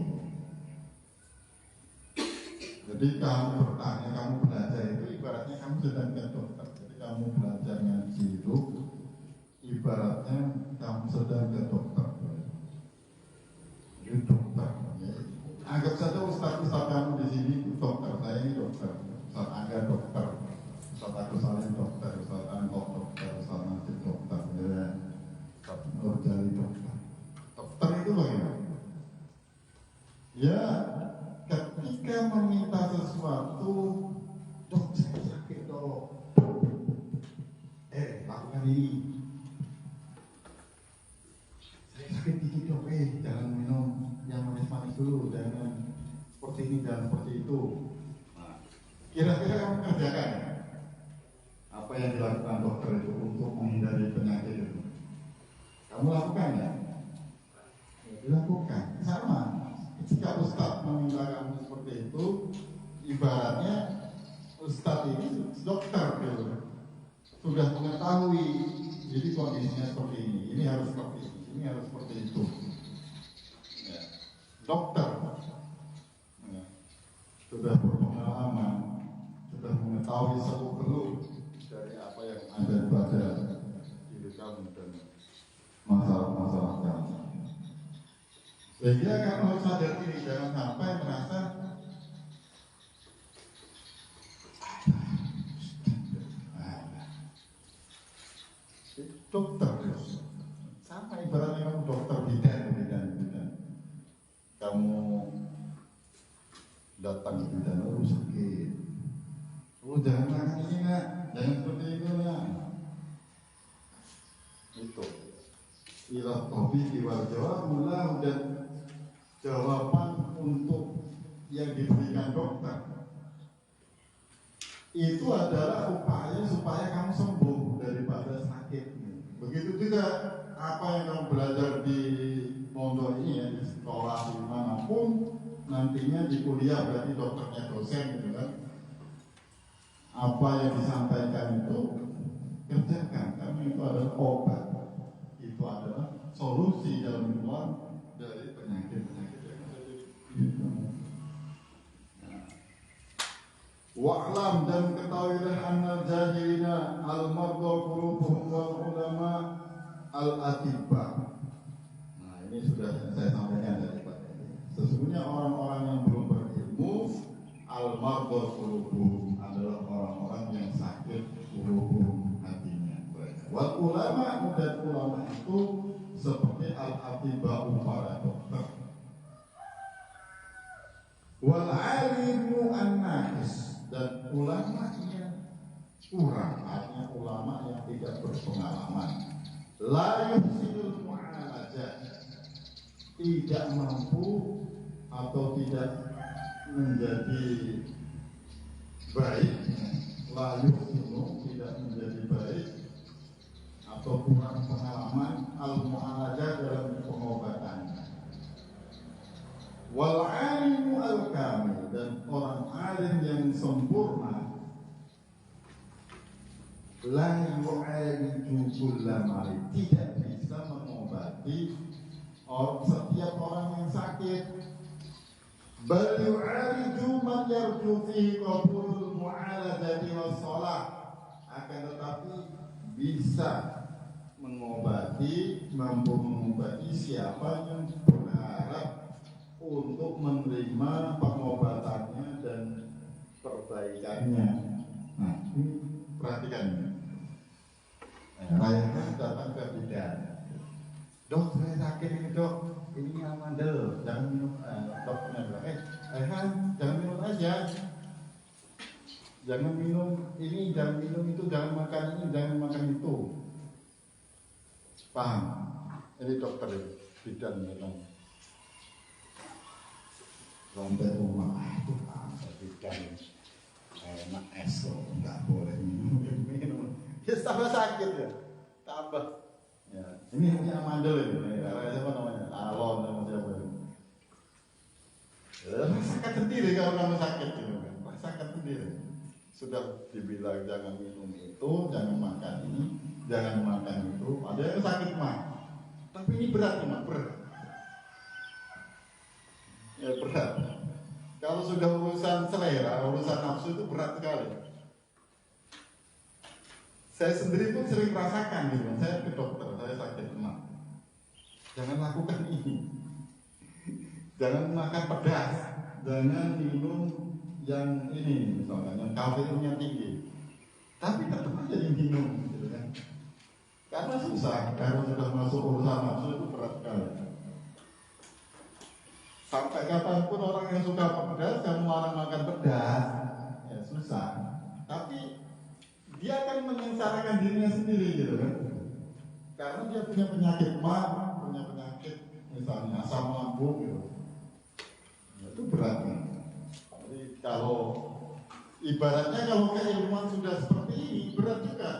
Jadi kamu bertanya, kamu belajar itu ibaratnya kamu sedang ke dokter. Jadi kamu belajar ngaji itu ibaratnya kamu sedang ke dokter. Jadi dokter. Ya. Anggap saja ustaz kamu di sini dokter, saya ini dokter. Ustaz Angga dokter, Ustaz Agus Salim dokter, Ustaz Anto dokter, Ustaz Najib dokter, ya. Ustaz Nurjali dokter. Dokter itu bagaimana? Ya, ketika meminta sesuatu, dok saya sakit dok, lakukan ini. Saya sakit gigi dok, jangan minum yang manis-manis dulu, jangan seperti ini, jangan seperti itu. Nah, kira-kira kamu kerjakan apa yang dilakukan dokter itu untuk menghindari penyakit itu? Kamu lakukan ya? Dilakukan, sama. Ketika Ustadz meminta kamu seperti itu, ibaratnya Ustadz ini dokter gitu, sudah mengetahui jadi kondisinya seperti ini harus seperti ini harus seperti itu. Ya. Dokter ya. Sudah berpengalaman, sudah mengetahui seluk-beluk dari apa yang ada pada diri kamu dan masalah-masalah kamu. Sehingga kamu harus sadar diri, jangan sampai merasa dokter sama ibaratnya kamu dokter bidan. Kamu datang ke bidan, sakit, jangan makan ini nak, jangan seperti itu nak. Itu ila tabibi wal jawab mulah dan jawaban untuk yang diberikan dokter itu adalah upaya supaya kamu sembuh daripada sakit. Begitu juga apa yang kamu belajar di pondok ini ya, di sekolah dimanapun, nantinya di kuliah berarti dokternya dosen gitu kan. Apa yang disampaikan itu kerjakan, karena itu adalah obat, itu adalah solusi dalam keluar dari penyakit-penyakit yang ada di wa'lam dan ketahuilah anna jahilina al-marda qulubuhum wal ulama al-atibba. Nah ini sudah saya sampaikan tadi Pak. Sesungguhnya orang-orang yang belum berilmu al-marda qulubuhum adalah orang-orang yang sakit qulubuhum hatinya. Wal ulama dan ulama itu seperti al-atibba para dokter. Wal alimu an-naqis dan ulamanya kurang, artinya ulama yang tidak berpengalaman. La yuhsinul mu'alajah, tidak mampu atau tidak menjadi baik. La yuhsinu, tidak menjadi baik atau kurang pengalaman al-mu'alajah dalam pengobatannya. Wal alimu al-kamil dan orang alim yang sempurna la yu'aliju kulla marid, tidak bisa mengobati setiap orang yang sakit. Bal yu'aliju man yarju fihi qabulul mu'alajati was shalah, akan tetapi bisa mengobati mampu mengobati siapa yang berharap untuk menerima pengobatannya dan perbaikannya. Nah, ini perhatikan ya. Rakyatnya datang ke bidan. Dok, saya sakit ini dok, ini amandel, jangan minum. Dokternya bilang, jangan minum aja. Jangan minum ini, jangan minum itu, jangan makan ini, jangan makan itu. Paham? Ini dokter bidan datang. Sampai rumah, itu apa bidan? Enak es kok, nggak boleh minum. Ya tambah sakit ya, tambah. Ya, ini amandel ini, siapa namanya? Alon sama siapa? Rasakan sendiri kalau kamu sakit gitu kan, rasakan sendiri. Sudah dibilang jangan minum itu, jangan makan ini, jangan makan itu. Ada yang sakit mah, tapi ini berat mah, berat. Ya berat. Kalau sudah urusan selera, urusan nafsu itu berat sekali. Saya sendiri pun sering merasakan gitu. Saya ke dokter, saya sakit mah. Jangan lakukan ini. Jangan makan pedas, jangan minum yang ini misalnya, yang kafeinnya tinggi. Tapi tetap aja diminum, gitu kan? Karena susah, kalau sudah masuk urusan nafsu itu berat sekali. Sampai kapanpun orang yang suka pedas, kamu larang makan pedas, ya susah. Tapi dia akan menyengsarakan dirinya sendiri, gitu kan? Karena dia punya penyakit mah, punya penyakit misalnya asam lambung, gitu. Itu berat kan? Jadi kalau ibaratnya kalau keilmuan sudah seperti ini berat juga.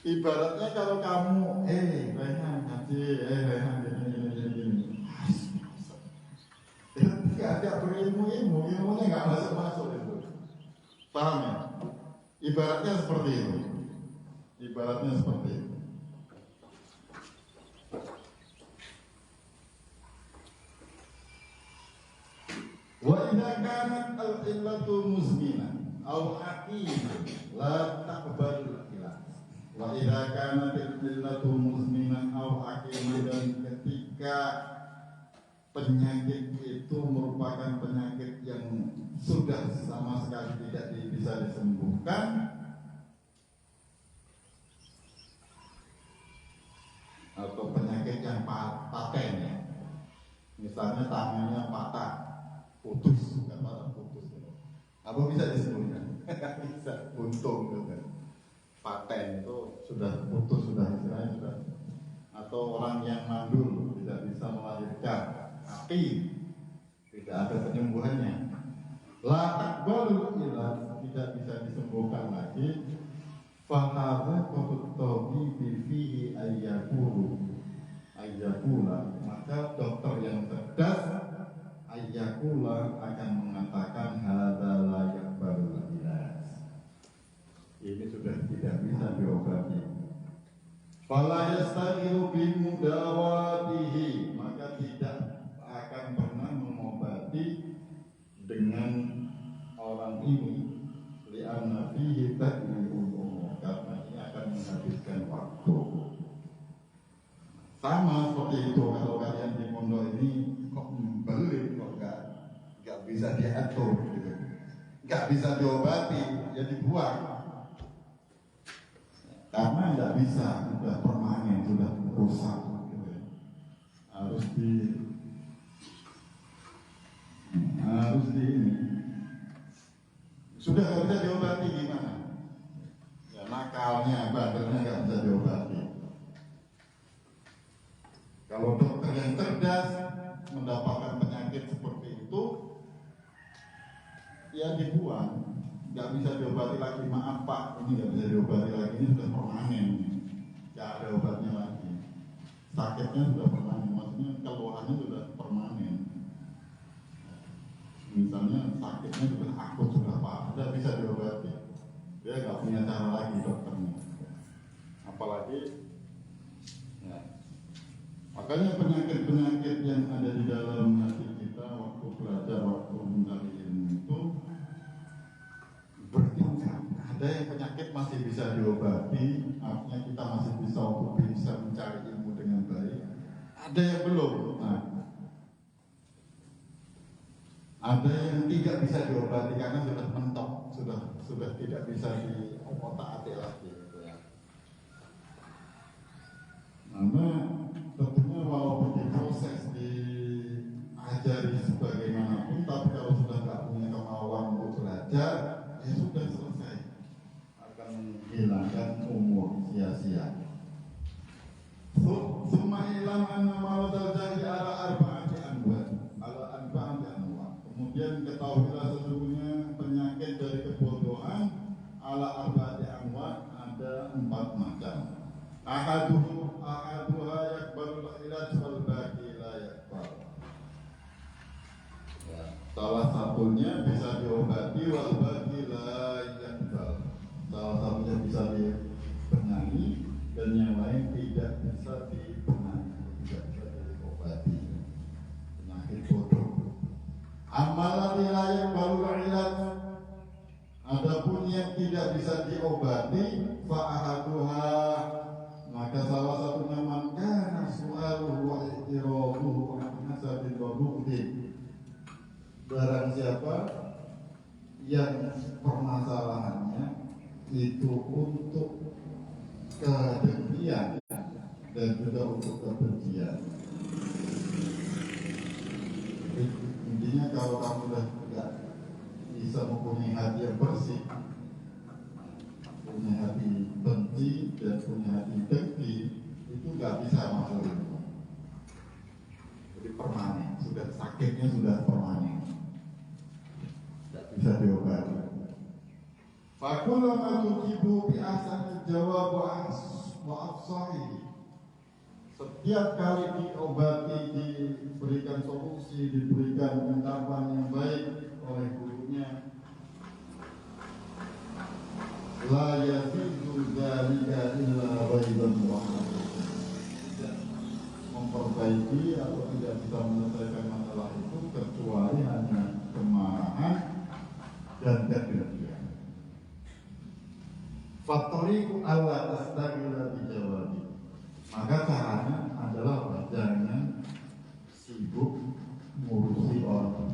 Ibaratnya kalau kamu Rehan ngaji, Rehan gini. Tidak ada berilmu, ilmunya nggak masuk itu. Paham ya? Ibaratnya seperti itu. Ibaratnya seperti itu. Wa idza kanat al-illatu musmina aw aqima la taqbalu ilah. Wa idza kanat al-illatu musmina aw aqima, dan ketika penyakit itu merupakan penyakit yang sudah sama sekali tidak bisa disembuhkan, atau penyakit yang paten ya. Misalnya tangannya patah, putus, bukan patah putus. Apa bisa disembuhkan? Bisa, untung gitu. Paten itu sudah putus, sudah istilahnya sudah. Atau orang yang mandul tidak bisa melahirkan, tapi tidak ada penyembuhannya. La taqbalu ilah, tidak bisa disembuhkan lagi. Fahadha qatut fihi ayyakula, maka dokter yang cerdas ayyakula akan mengatakan hadza la yaqbalu ilah, ini sudah tidak bisa diobati. Fala yastahilu bi mudawatihi, maka tidak akan pernah mengobati dengan orang ini, li'anna fihi tad'il, karena ini akan menghabiskan waktu. Sama seperti itu, kalau kalian di pondok ini kok beli kok nggak bisa diatur gitu, nggak bisa diobati, ya dibuang. Karena nggak bisa, sudah permanen, sudah rusak gitu. Harus di ini. Sudah nggak bisa diobati gimana? Ya nakalnya, bandelnya nggak bisa diobati. Kalau dokter yang cerdas mendapatkan penyakit seperti itu, ya dibuang. Nggak bisa diobati lagi, maaf Pak, ini nggak bisa diobati lagi, ini sudah permanen, nggak ada obatnya lagi. Sakitnya sudah permanen, maksudnya keluhannya sudah permanen. Misalnya sakitnya sudah akut, sudah parah, tidak bisa diobati, dia nggak punya cara lagi dokternya. Apalagi, ya. Makanya penyakit-penyakit yang ada di dalam hati kita waktu belajar, waktu mencari ilmu itu bertingkat. Ada yang penyakit masih bisa diobati, artinya kita masih bisa bisa mencari ilmu dengan baik, ada yang belum. Nah, ada yang tidak bisa diobati karena sudah mentok, sudah tidak bisa diotak-atik lagi. Gitu ya. Karena tentunya walaupun diproses diajari sebagaimanapun, tapi kalau sudah nggak punya kemauan untuk belajar, ya sudah selesai, akan menghilangkan umur sia-sia. Summa ilam anna maradal jahli ala arba'ati anwa. Kemudian ketahuilah sesungguhnya penyakit dari kebodohan ala arba'ati anwa ada 4 macam. Ahaduha yakbalul ilaj wal baqi la yakbal. Ya, salah satunya bisa diobati wal baqi la yakbal. Salah satunya bisa dibenahi dan yang lain tidak bisa dibenahi, tidak bisa diobati. Penyakit bodoh. Amalan layak baru ilat. Adapun yang tidak bisa diobati, fa'ahaduha, maka salah satunya man kana su'aluhu wa i'tiraduhu an hasabil wadu'ti. Barang siapa yang permasalahannya itu untuk kedengkian dan juga untuk kebencian. Intinya kalau kamu sudah tidak bisa mempunyai hati yang bersih, punya hati benci dan punya hati dengki, itu nggak bisa masuk itu. Jadi permanen, sudah sakitnya sudah permanen, tidak bisa diobati. Fakullama tujibu bi ahsani jawab wa afsahi. Setiap kali diobati, diberikan solusi, diberikan ungkapan yang baik oleh gurunya, la yazidu dzalika illa ghaiban wa tidak memperbaiki atau tidak bisa menyelesaikan masalah itu kecuali hanya kemarahan dan kedengkian. Fatoriku Allah astagfirullah dijawabi. Maka caranya adalah jangan sibuk ngurusi orang.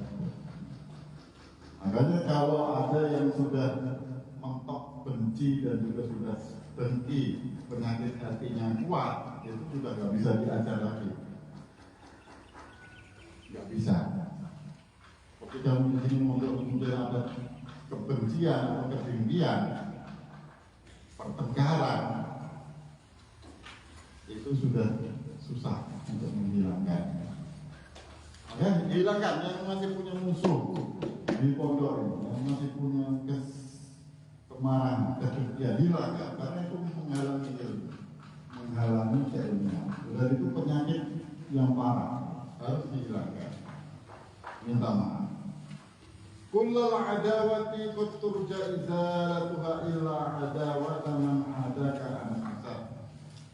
Makanya kalau ada yang sudah mentok benci dan juga sudah dengki, penyakit hatinya kuat, itu sudah nggak bisa diajar lagi. Nggak bisa. Ketika kemudian ada kebencian atau kedengkian, pertengkaran, itu sudah susah untuk menghilangkan. Ya, hilangkan yang masih punya musuh di pondok ini, yang masih punya kemarahan, kedengkian, hilangkan karena itu menghalangi ilmu, menghalangi keilmuan. Dan itu penyakit yang parah, harus dihilangkan. Minta maaf. Kullal adawati qad turja izalatuha illa adawata man adaka an hasad.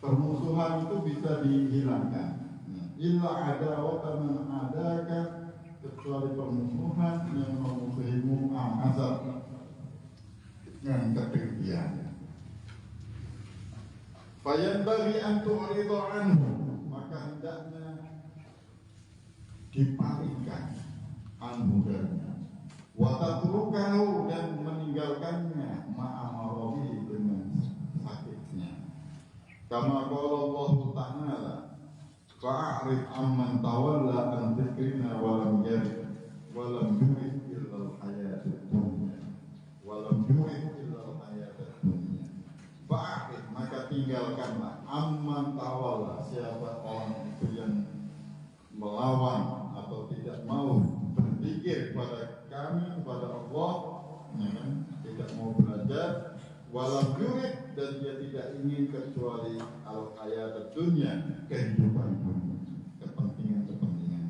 Permusuhan itu bisa dihilangkan. Illa adawata man adaka, kecuali permusuhan yang memusuhimu an hasad, yang kedengkian. Fayanbaghi an tu'rida anhu, maka hendaknya dipalingkan anhu darinya. Watatrukahu, dan meninggalkannya ma'amarabi, dengan sakitnya. Kama qala Allah Ta'ala, fa'arid amman tawalla an dzikrina walam yurid illa al-hayatid dunya fa'arid, maka tinggalkanlah amman tawalla, siapa orang itu yang melawan atau tidak mau berpikir kepada kami, kepada Allah, ya kan? Tidak mau belajar, walam yurid, dan dia tidak ingin kecuali al-hayat dunia, kehidupan dunia, kepentingan dunia.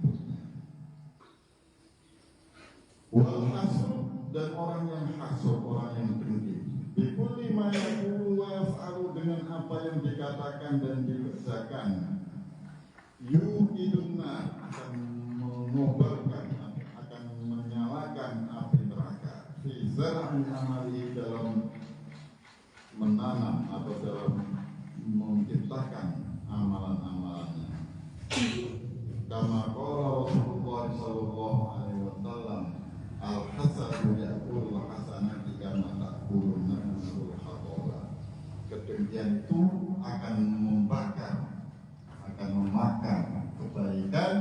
Wal hasud, dan orang yang hasud, orang yang dengki, bikulli ma yaqulu wa yaf'alu, dengan apa yang dikatakan dan dikerjakan, yuqidunna, akan mengobarkan, akan menyalakan api neraka, fi zar'i amali, dalam menanam atau dalam menciptakan itu akan membakar, akan memakan kebaikan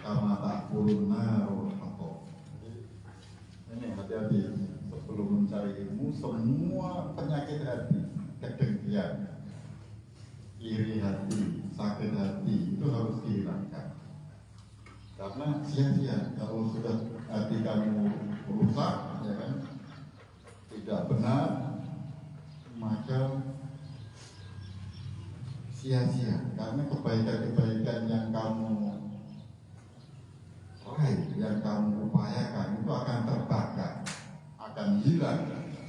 karena tak turun narul atau. Ini hati-hati sebelum mencari ilmu, semua penyakit hati, kedengkian, iri hati, sakit hati itu harus dihilangkan. Karena sia-sia kalau sudah hati kamu rusak, ya kan, tidak benar, maka sia-sia. Karena kebaikan-kebaikan yang kamu raih, yang kamu upayakan itu akan terbakar, akan hilang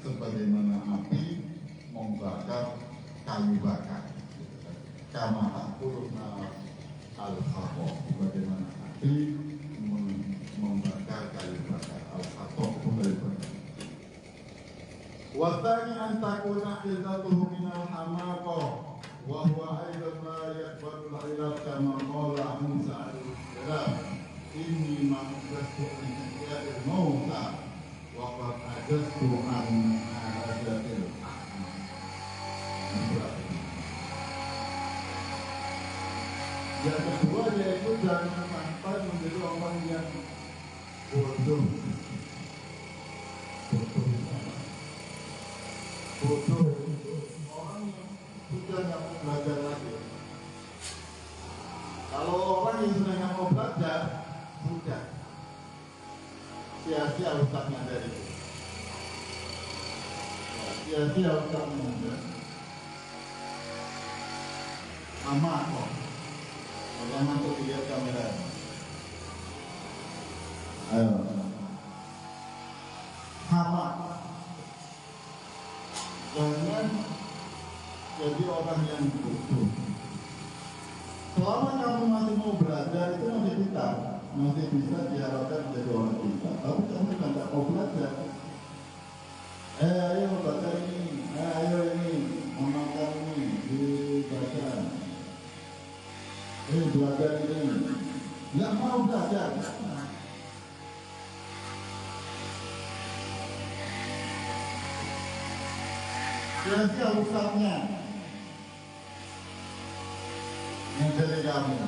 sebagaimana api membakar kayu bakar. Kama takurna al-haqqa, sebagaimana api membakar kayu bakar. Al-haqqa itu kayu bakar. Wasani antakuna izzatuhu minal hamaqah wa huwa aidan la yaqbalu al-ilab kama qala Musa alaihissalam inni ma'azastu an ya'il mauta wa qad ajastu an ajatil yang kedua yaitu jangan sampai menjadi orang yang bodoh. Bodoh orang yang sudah nggak mau belajar lagi. Kalau orang yang sudah nggak mau belajar, sudah sia-sia utaknya dari itu. Sia-sia utaknya dari sama kok. Bagaimana tuh lihat kamera? Ayo, sama. Jangan jadi orang yang bodoh. Selama kamu masih mau belajar itu masih bisa diharapkan menjadi orang pintar. Tapi kamu tidak mau belajar. Ayo baca ini, ayo ini, memakan ini, dibaca. Belajar ini, nggak mau belajar. Sia-sia usahanya yang dari kamu.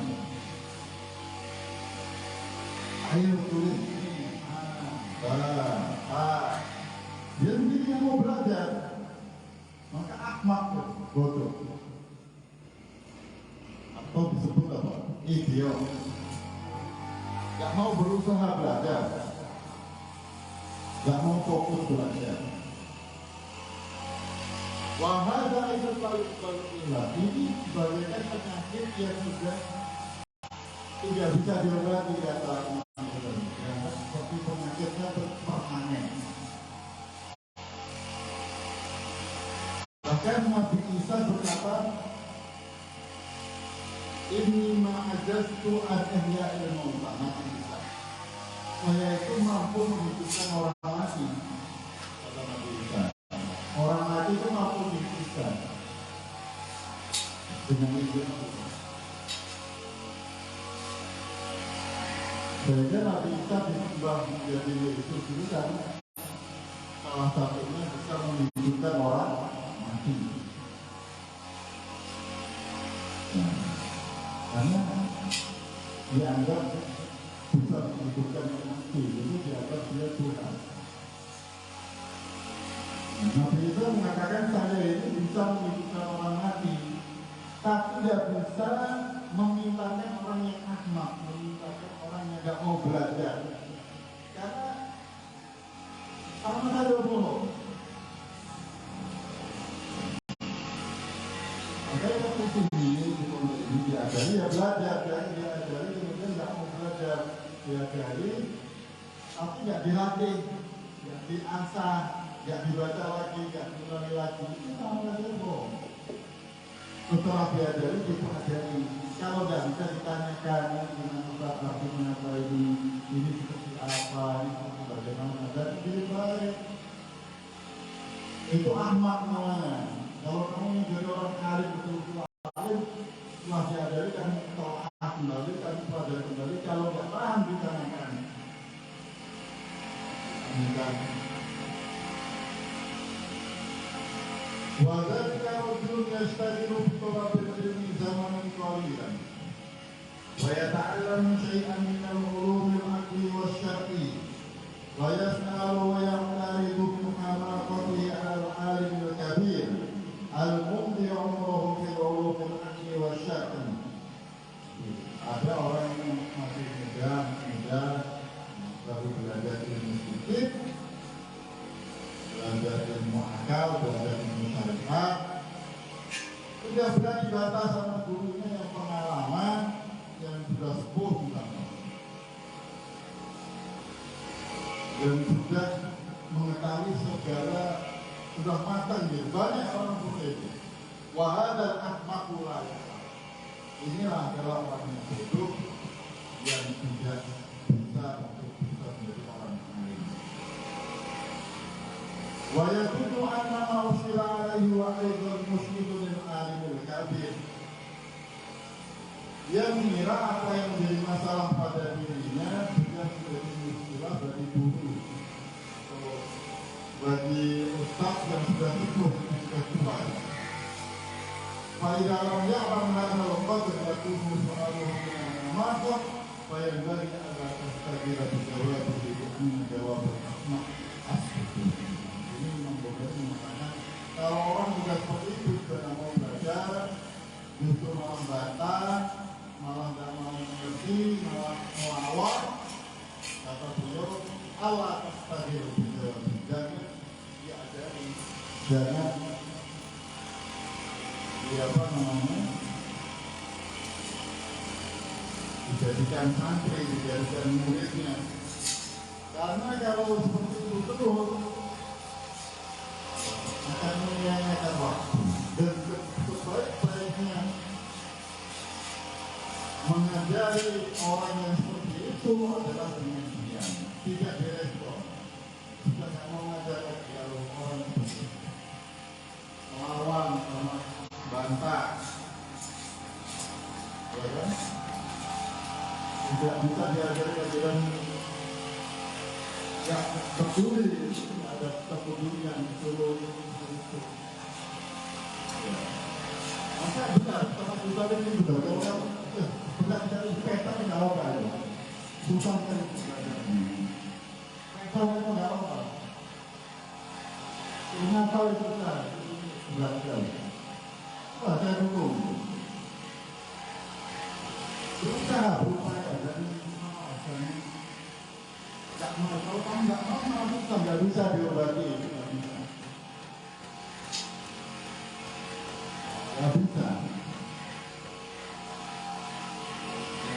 Ayo tulis ini, dia sendiri yang mau belajar, maka ahmak bodoh. Atau disebut apa? Idiot. Gak mau berusaha belajar, gak mau fokus belajar. Wahada itu ilah. Ini bagaikan penyakit yang sudah tidak bisa diobati di antara manusia. Seperti penyakitnya permanen. Bahkan Nabi Isa berkata, ini ma'ajastu an-ihya'il mauta. Nabi Isa, saya itu mampu menghidupkan orang mati. Kata Nabi Isa, orang mati itu mampu dihidupkan dengan izin Allah. Sehingga Nabi Isa disembah menjadi Yesus itu kan salah satunya bisa menghidupkan orang mati. Nah, karena dianggap bisa menghidupkan orang mati, jadi dianggap dia Tuhan. Nabi itu mengatakan saya ini bisa menghidupkan orang mati, tapi tidak bisa memintakan orang yang ahmak, memintakan orang yang tidak mau belajar. Karena sama saja bohong. Makanya waktu ini diajari ya belajar, diajari kemudian tidak mau belajar, diajari tapi tidak dilatih, tidak diasah. Gak dibaca lagi, gak diulangi lagi, itu sama saja bohong. Setelah diajari, dipelajari. Kalau nggak bisa ditanyakan dengan Ustaz artinya apa ini seperti apa, ini seperti bagaimana, dan jadi baik. Itu ahmak namanya. Kalau kamu yang jadi orang alim betul-betul alim, setelah diajari kamu telah kembali, kamu pelajari kembali. Kalau nggak paham ditanyakan. Wadzalika rajulun يشتغل بطلب العلم زمنا طويلا ويتعلم شيئا من العلوم العقل والشرعي ويسأل ويعترض بمحاماته على العالم الكبير الممضي عمره في العلوم العقل والشرعي. Ada orang yang masih muda baru belajar ilmu sedikit, belajar ilmu akal, belajar ilmu syariat, sudah berani batas sama gurunya yang pengalaman, yang sudah sepuh misalnya, dan sudah mengetahui segala, sudah matang gitu. Banyak orang seperti itu. Wahadal ahmakulah. Inilah adalah orang yang bodoh yang tidak bisa untuk bisa menjadi orang alim. Wa yaqutu anna ma usila alaihi wa aidan muslimun alimul kabir. Yang mengira apa yang menjadi masalah pada dirinya sudah menjadi muskilah bagi guru, bagi ustaz yang sudah sepuh, sudah tua. Faidah alamnya orang mengenal lembaga berlaku soaluh maka fayambari adalah terkira dijawab menjawab asma asli. Ini membuatnya makanya kalau orang sudah seperti itu karena mau belajar justru malah bantah, malah tidak mau mengerti, malah melawan. Kata beliau Allah astagfir dijawab, jangan diajari, jangan apa namanya dijadikan santri, dijadikan muridnya. Karena kalau seperti itu terus akan menyia-nyiakan waktu. Dan sebaik-baiknya mengajari orang yang seperti itu adalah dengan diam, tidak direspon. Kita tidak mau mengajari kalau orang seperti itu melawan sama bantah, ya kan? Tidak bisa diajari pelajaran yang peduli, ada kepedulian seluruh itu. Masa benar, tempat susah ini benar. Kalau benar dari peta tidak apa ya? Susah kan? Peta itu tidak apa. Ternyata itu benar. Belajar. Baca dulu. Berusaha berupaya dari asalnya. Tak mau, kalau kamu nggak mau, nggak bisa diobati. Nggak bisa.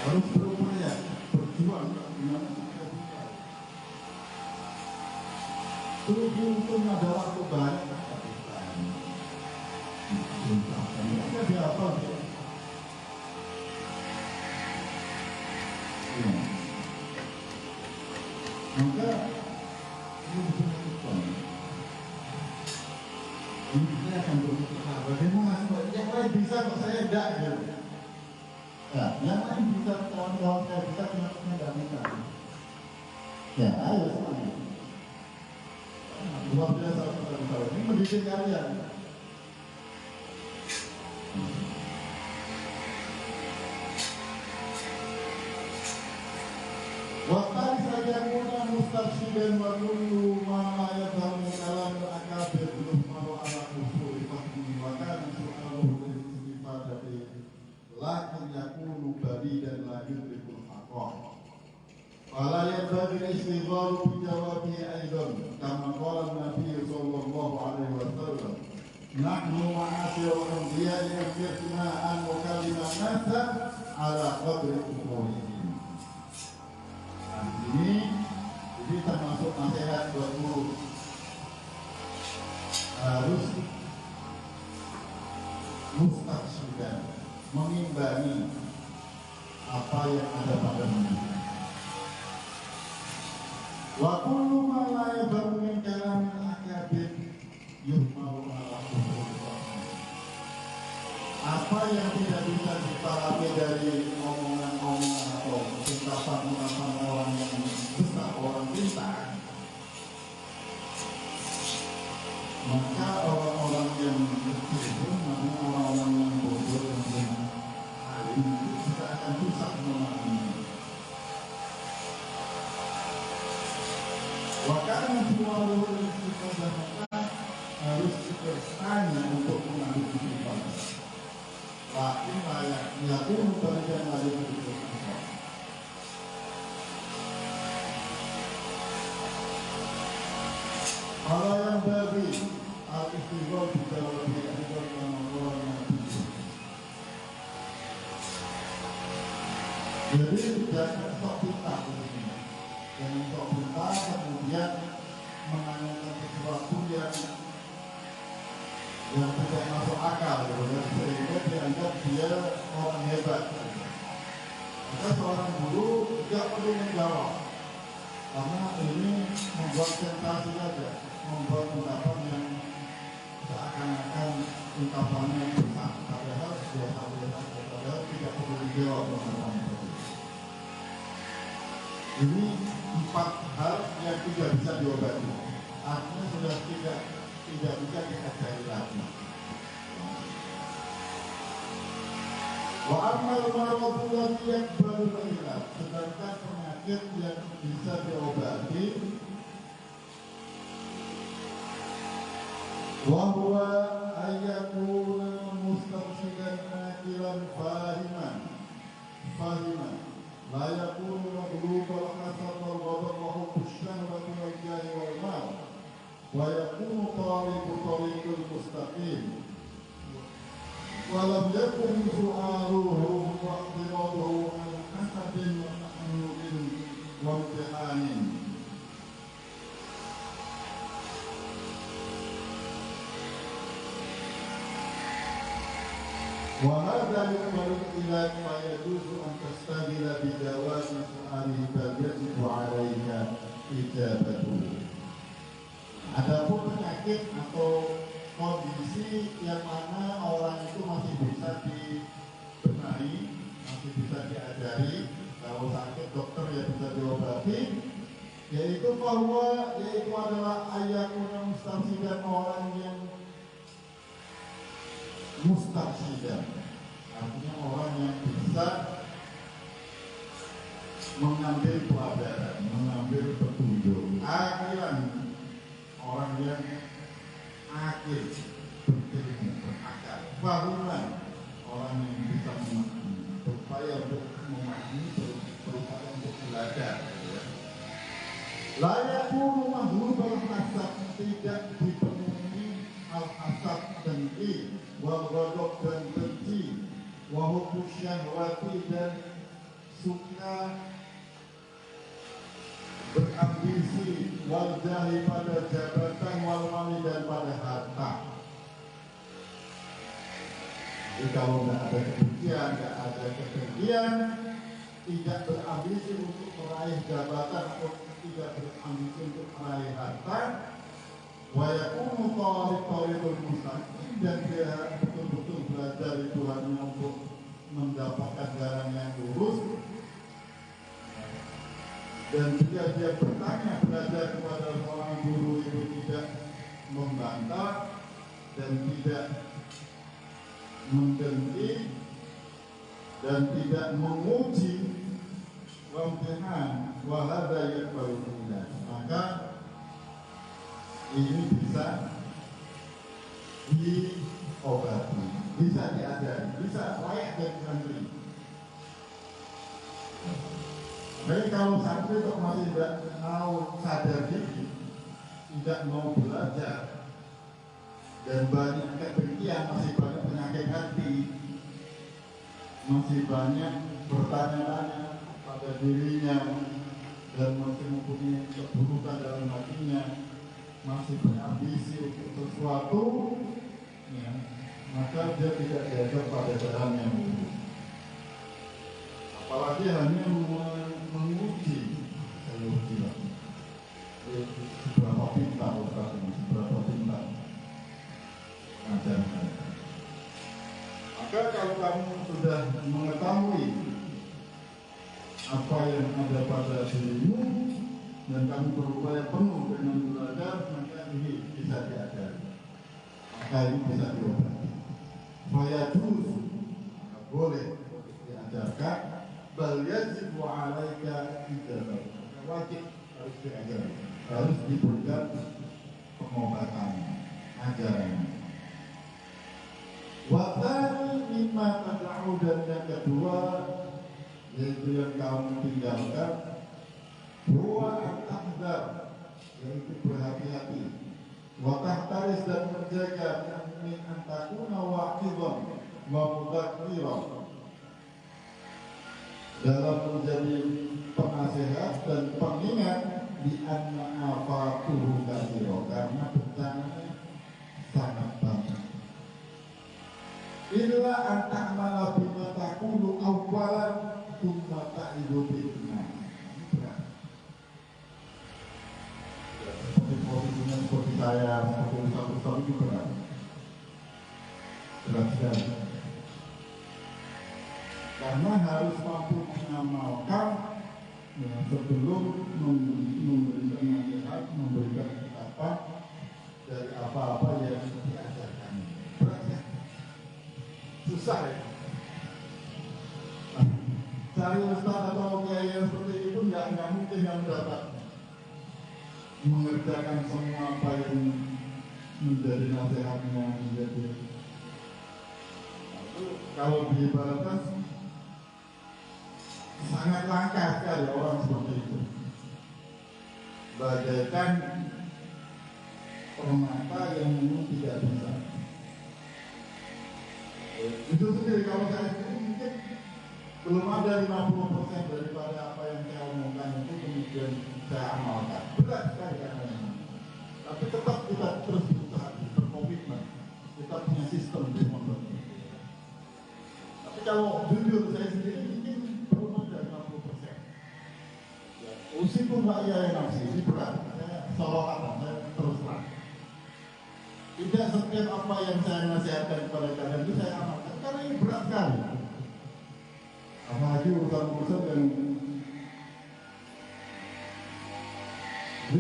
Harus berupaya, berjuang. Beruntung ada waktu banyak. Ini dia apa? Maka ini saya akan berusaha. Bagaimana yang lain bisa kok saya tidak gitu. Ya, yang lain bisa, kawan-kawan saya bisa, kenapa saya tidak bisa? Ya, ayo semuanya. Luar biasa ini mendidik kalian. Waktu saja punya mustarsyiden wa kullu ma la yadhamu kalam al-akabir belum malu ala usul fahmi wa kana su'aluhu lil istifadati lakin yakunu balidan la yudrikul haqqa fala yadhari istigharu bi jawabihi aidan kama qala Nabi sallallahu alaihi wasallam nahnu ma'asyirul anbiya yaghfirna an mukallimana ala qadri umurihim. Ini termasuk nasihat buat guru, harus mustaqsidan, mengimbangi apa yang ada pada diri. Wa kullu ma la yadhur min kalamil akabir yuhmalu ala usul. Apa yang tidak bisa dipahami dari omongan-omongan atau ungkapan-ungkapan orang yang besar, orang pintar, maka orang-orang yang kecil itu namanya orang lakin layak yakun berikan lagi itu. Hal yang bagi al-istighfar bisa lebih istighfar dengan orang yang jadi jangan sok pintar di sini, jangan sok pintar kemudian menanyakan sesuatu yang tidak masuk akal, gitu, sehingga dianggap dia orang hebat. Maka seorang guru tidak perlu menjawab, karena ini membuat sensasi saja, membuat ungkapan yang seakan-akan ungkapannya besar, padahal biasa-biasa, padahal tidak perlu dijawab ungkapan itu. Ini 4 hal yang tidak bisa diobati, artinya sudah tidak bisa dikajari lagi. Wa amal maradullah yang baru hilang, sedangkan penyakit yang bisa diobati wa huwa ayyakuna mustamsikan akilan fahiman la yakunu maghlubal hasad wal ghadab wa hubbus syahwati wal jahi wal mal wa yakunu tariqul mustaqim walam yakun su'aluhu wa iqtiraduhu an hasadin wa ta'anurin wa imtihanin. Wa hadha yuqbalu ila ma yajuzu an tastagila bi jawazi su'alihi bal yajibu 'alaika ijabatuhu. Adapun penyakit atau kondisi yang mana orang itu masih bisa dibenahi, masih bisa diajari, kalau sakit dokter ya bisa diobati, yaitu adalah ayatuna mustaqsidan, orang yang mustaqsidan, artinya orang yang bisa mengambil pelajaran, mengambil petunjuk, akhiran, orang yang akil, berilmu, berakal, bangunan, orang yang bisa memahami, berupaya untuk memahami, berupaya untuk belajar. Layak pun mahlubar hasad, tidak dipenuhi al-hasad, dengki, wal ghadab dan benci, wa hubbus syahwati dan suka berambisi, wal jahi pada jabatan, wal mali dan pada harta. Jadi kalau tidak ada kebencian, tidak ada kebencian, tidak berambisi untuk meraih jabatan atau tidak berambisi untuk meraih harta, wa yakunu tariqul mustaqim, dan dia betul-betul belajar dari Tuhan untuk mendapatkan jalan yang lurus. Dan jika dia bertanya, belajar kepada seorang guru itu tidak membantah dan tidak mendengki dan tidak menguji, wamtihan wahada yakbalu, maka ini bisa diobati, bisa diajari, bisa layak dan santri. Jadi kalau santri kok masih tidak mau sadar diri, tidak mau belajar, dan banyak kebencian, masih banyak penyakit hati, masih banyak bertanya-tanya pada dirinya, dan masih mempunyai keburukan dalam hatinya, masih berambisi untuk sesuatu, ya, maka dia tidak diajak pada jalan yang lurus. Apalagi hanya menguji seberapa pintar orang, seberapa pintar ajaran. Maka kalau kamu sudah mengetahui apa yang ada pada dirimu dan kamu berupaya penuh dengan belajar, maka ini bisa diajari, maka ini bisa diobati. Fayajuz, boleh diajarkan. Bal yajibu 'alaika ijabah, wajib harus diajari, harus diberikan pengobatan, ajaran. Wa tani mimma dan yang kedua yaitu yang kamu tinggalkan, huwa at-tahdar, yaitu berhati-hati, wa tahtaris dan menjaga min antakuna waqidhan wa mudzakiran, dalam menjadi penasehat dan pengingat di anna afatuhu katsira, karena bencananya sangat banyak. Illa antakmala bima taqulu awwalan thumma ta'idu bina. Seperti posisinya seperti saya, seperti ustaz-ustaz itu berat sekali. Karena harus mampu mengamalkan sebelum memberikan nasihat, memberikan pendapat dari apa-apa yang diajarkan. Beratnya susah ya. Nah, cari ustaz atau kiai yang seperti itu nggak mungkin yang dapat mengerjakan semua apa yang menjadi nasihatnya, menjadi kalau diibaratkan sangat langka sekali orang seperti itu, bagaikan permata yang memang tidak bisa. Itu sendiri kalau saya sendiri mungkin belum ada 50% daripada apa yang saya omongkan itu kemudian saya amalkan. Berat sekali karena tapi tetap kita terus berusaha, berkomitmen. Kita punya sistem di motor. Tapi kalau jujur saya sendiri mungkin belum ada 50%. Ya, usiku nggak iya nafsi, ini berat. Saya solokan, saya terus terang. Tidak setiap apa yang saya nasihatkan kepada kalian itu saya amalkan, karena ini berat sekali. Apalagi urusan-urusan yang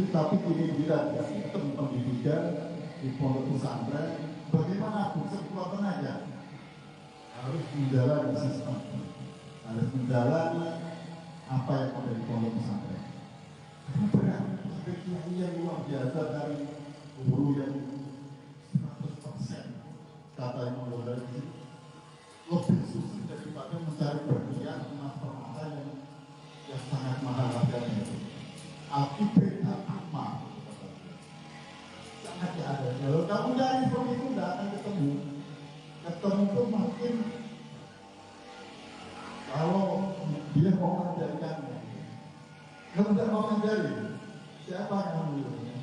tapi ini kita sistem pendidikan di pondok pesantren, bagaimana sekuat tenaga harus menjalani sistem, harus menjalani apa yang ada di pondok pesantren. Berat, spesifikasi yang luar biasa dari guru yang 100% kata yang mengulangi lebih susah daripada mencari berlian emas permata yang sangat mahal harganya itu. Akibat apa? Sangat tidak ada. Kalau kamu cari seperti itu tidak akan ketemu. Ketemu itu makin kalau dia mau mengajarkan. Kalau tidak mau mengajarin, siapa yang mengajarkan?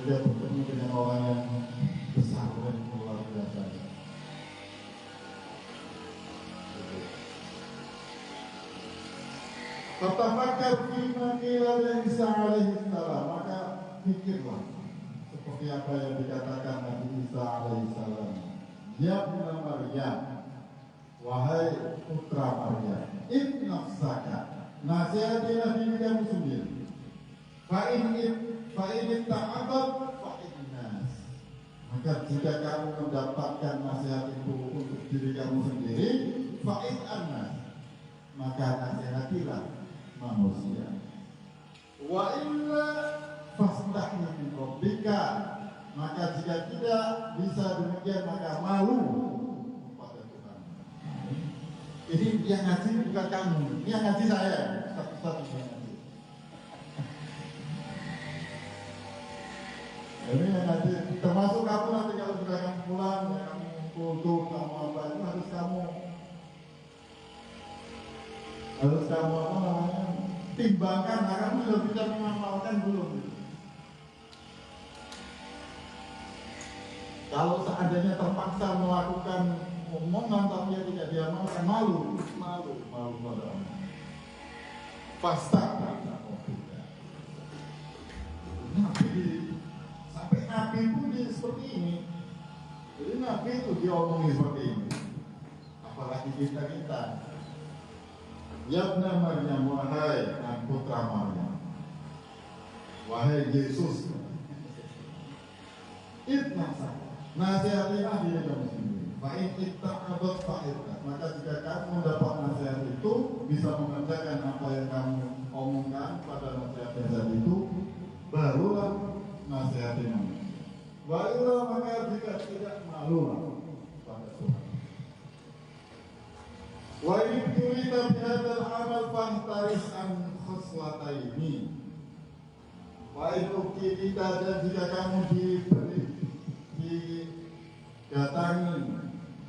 Dia bertemu dengan orang yang besar dan luar biasa. Fatafakar fima qila li Isa alaihi salam, maka pikirlah seperti apa yang dikatakan Nabi Isa alaihi salam. Ya ibnu Maryam, wahai putra Maryam, ibnafsaka, nasihatilah diri kamu sendiri. Fa'in ta'abat fa'in nas. Maka jika kamu mendapatkan nasihat itu untuk diri kamu sendiri, fa'in annas, maka nasihatilah manusia. Wa illa fastahni min rabbika, maka jika tidak bisa demikian maka malu pada Tuhan. Ini yang ngaji bukan kamu, ini yang ngaji saya. Satu-satu yang ngaji. Ini yang ngaji, termasuk kamu nanti kalau sudah kamu pulang, kamu kultur, kamu apa itu harus kamu apa namanya, timbangkan. Kamu sudah bisa mengamalkan belum? Kalau seandainya terpaksa melakukan omongan tapi yang tidak diamalkan, malu pada Allah. Fasta sampai Nabi pun seperti ini. Jadi Nabi itu diomongin seperti ini, apalagi kita. Ya ibnu Maryam, wahai putra Maryam, wahai Yesus, ibnasa, nasihatilah diri kamu sendiri. Fa'in itta'abat fa'idna, maka jika kamu mendapat nasihat itu, bisa mengerjakan apa yang kamu omongkan pada nasihat itu, barulah nasihatnya. Wa illa, maka jika tidak, malu pada Tuhan. Wa ibtulita bihadzal amal fahtaris an khoslataini. Wa ibtulita, dan jika kamu didatangi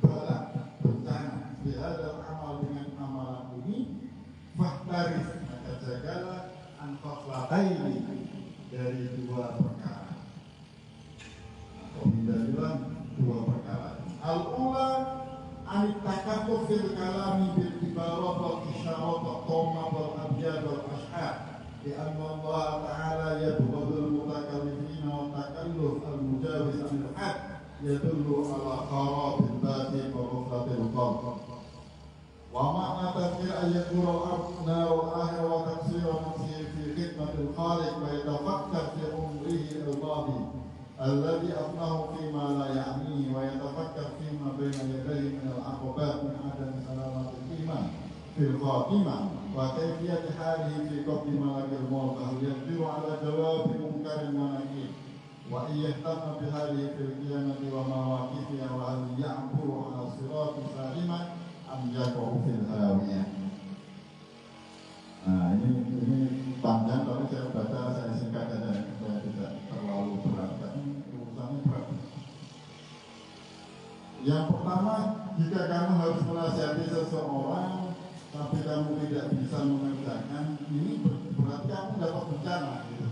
bala bencana bihadzal amal, dengan amalan ini, fahtaris, maka jagalah an khoslataini, dari dua perkara. Pemindailan dua perkara. Al-ula anitakamu fil kalami bil ibarat wal isyarat wal toma wal abyad wal ashad, di anna Allah Ta'ala yabghadul mutakallifina wa takalluf al-mujawiz anil had, yadullu ala kharabil batin wa ghaflatil qalb. Wa ma'na tafsir ayatul abna wal akhir wa tafsir nafsihi fi khidmatil khaliq wa yatafakkar fi umrihi al-madi alladhi afnahu fima la ya'ni, wa yatafakkar fima baina yadayhi min al-aqabat min adam salamatil iman fil khatimah wa kayfiyat halihi fi qabli malakil maut, hal yaqdiru ala jawabi munkarin wa nakir, wa iyyahtamma bi halihi fil qiyamati wa mawaqifiha, wa hal ya'buru ala sirati saliman am yaqa'u fil hawiyah. Nah, ini panjang, tapi saya baca, saya singkat saja, saya tidak terlalu berat, karena urusannya berat. Yang pertama, jika kamu harus menasihati seseorang tapi kamu tidak bisa mengerjakan, ini berarti kamu dapat bencana, gitu.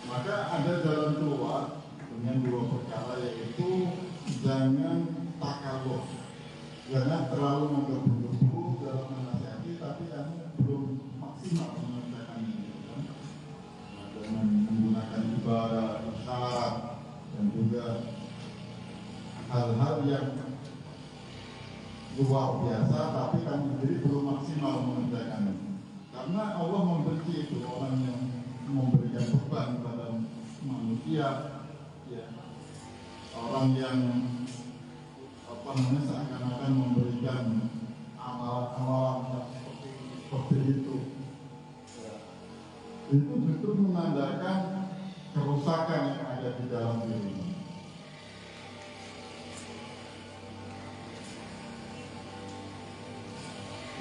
Maka ada jalan keluar dengan dua perkara, yaitu jangan takalluf, jangan terlalu menggebu-gebu dalam menasihati tapi kamu belum maksimal mengerjakan ini. Dengan menggunakan ibadah, isyarat, dan juga hal-hal yang luar biasa, tapi kamu sendiri belum maksimal mengerjakannya. Karena Allah membenci itu orang yang memberikan beban pada manusia, ya, orang yang seakan-akan memberikan amalan-amalan seperti itu. Itu justru menandakan kerusakan yang ada di dalam diri.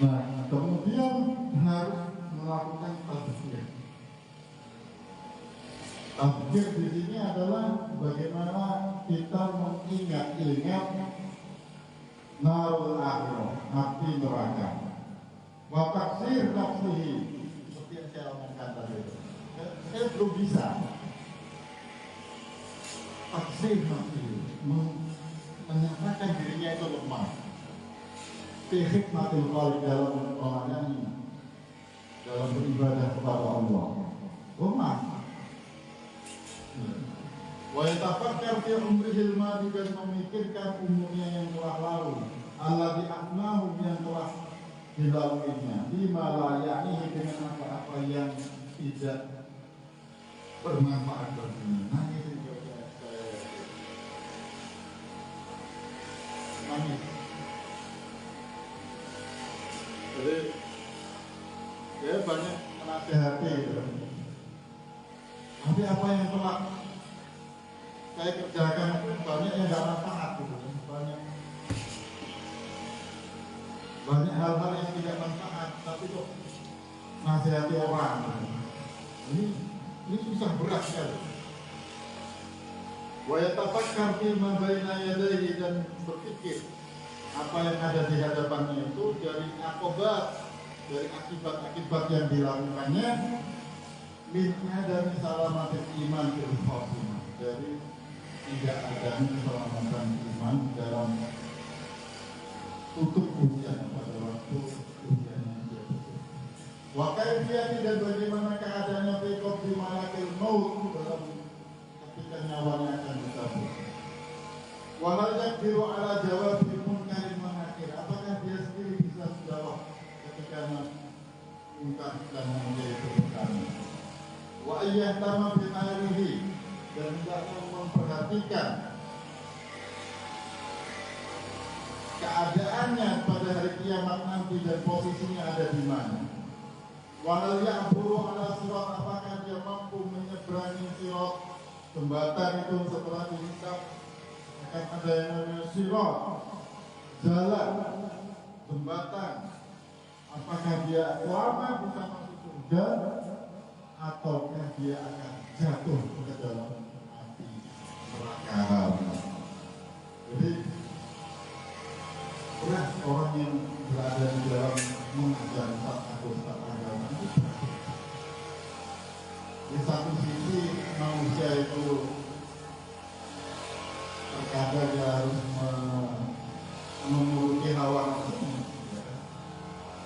Nah, kemudian harus melakukan tazkir. Tazkir di sini adalah bagaimana kita mengingat-ingat narul akhirah, api neraka. Wa taksir nafsihi, seperti yang saya omongkan tadi. Saya belum bisa taksir nafsihi, menyatakan dirinya itu lemah. Fi khidmatil khaliq, dalam melayani, dalam beribadah kepada Allah, lemah. Wa yatafakkar fi umrihil madi, dan memikirkan umurnya yang telah lalu, alladzi afnahu, yang telah dilaluinya, bima la ya'nihi, dengan apa-apa yang tidak bermanfaat baginya. Nah, ini juga saya nangis. Jadi saya banyak menasihati gitu. Tapi apa yang telah saya kerjakan banyak yang tidak manfaat gitu. Banyak hal-hal yang tidak manfaat, tapi kok nasihati orang. Ini susah, berat sekali. Wa yatafakkar fi ma baina yadayhi, dan berpikir apa yang ada di hadapannya itu dari akibat yang dilakukannya, minha dari salamatil iman fil khatimah, dari tidak adanya keselamatan iman dalam tutup ujian, pada waktu ujiannya dia tutup. Wa kaifiyati, dan bagaimana keadaannya fi qabli malakil maut, dalam ketika nyawanya akan dicabut. Wa hal yaqdiru ala jawabi munkarin wa nakir, apakah dia sendiri bisa menjawab ketika munkar dan nankir itu bertanya. Wa iyyahtama bi halihi, dan hendaknya memperhatikan keadaannya pada hari kiamat nanti dan posisinya ada di mana. Wa hal ya'buru ala sirat, apakah dia mampu menyeberangi sirat, jembatan itu setelah dihisab akan ada yang namanya sirat, jalan jembatan, apakah dia lama bisa masuk surga ataukah dia akan jatuh ke dalam api neraka. Jadi berat orang yang berada di dalam mengajar Ustaz agama itu. Di satu sisi manusia itu terkadang dia harus menuruti hawa nafsu, ya.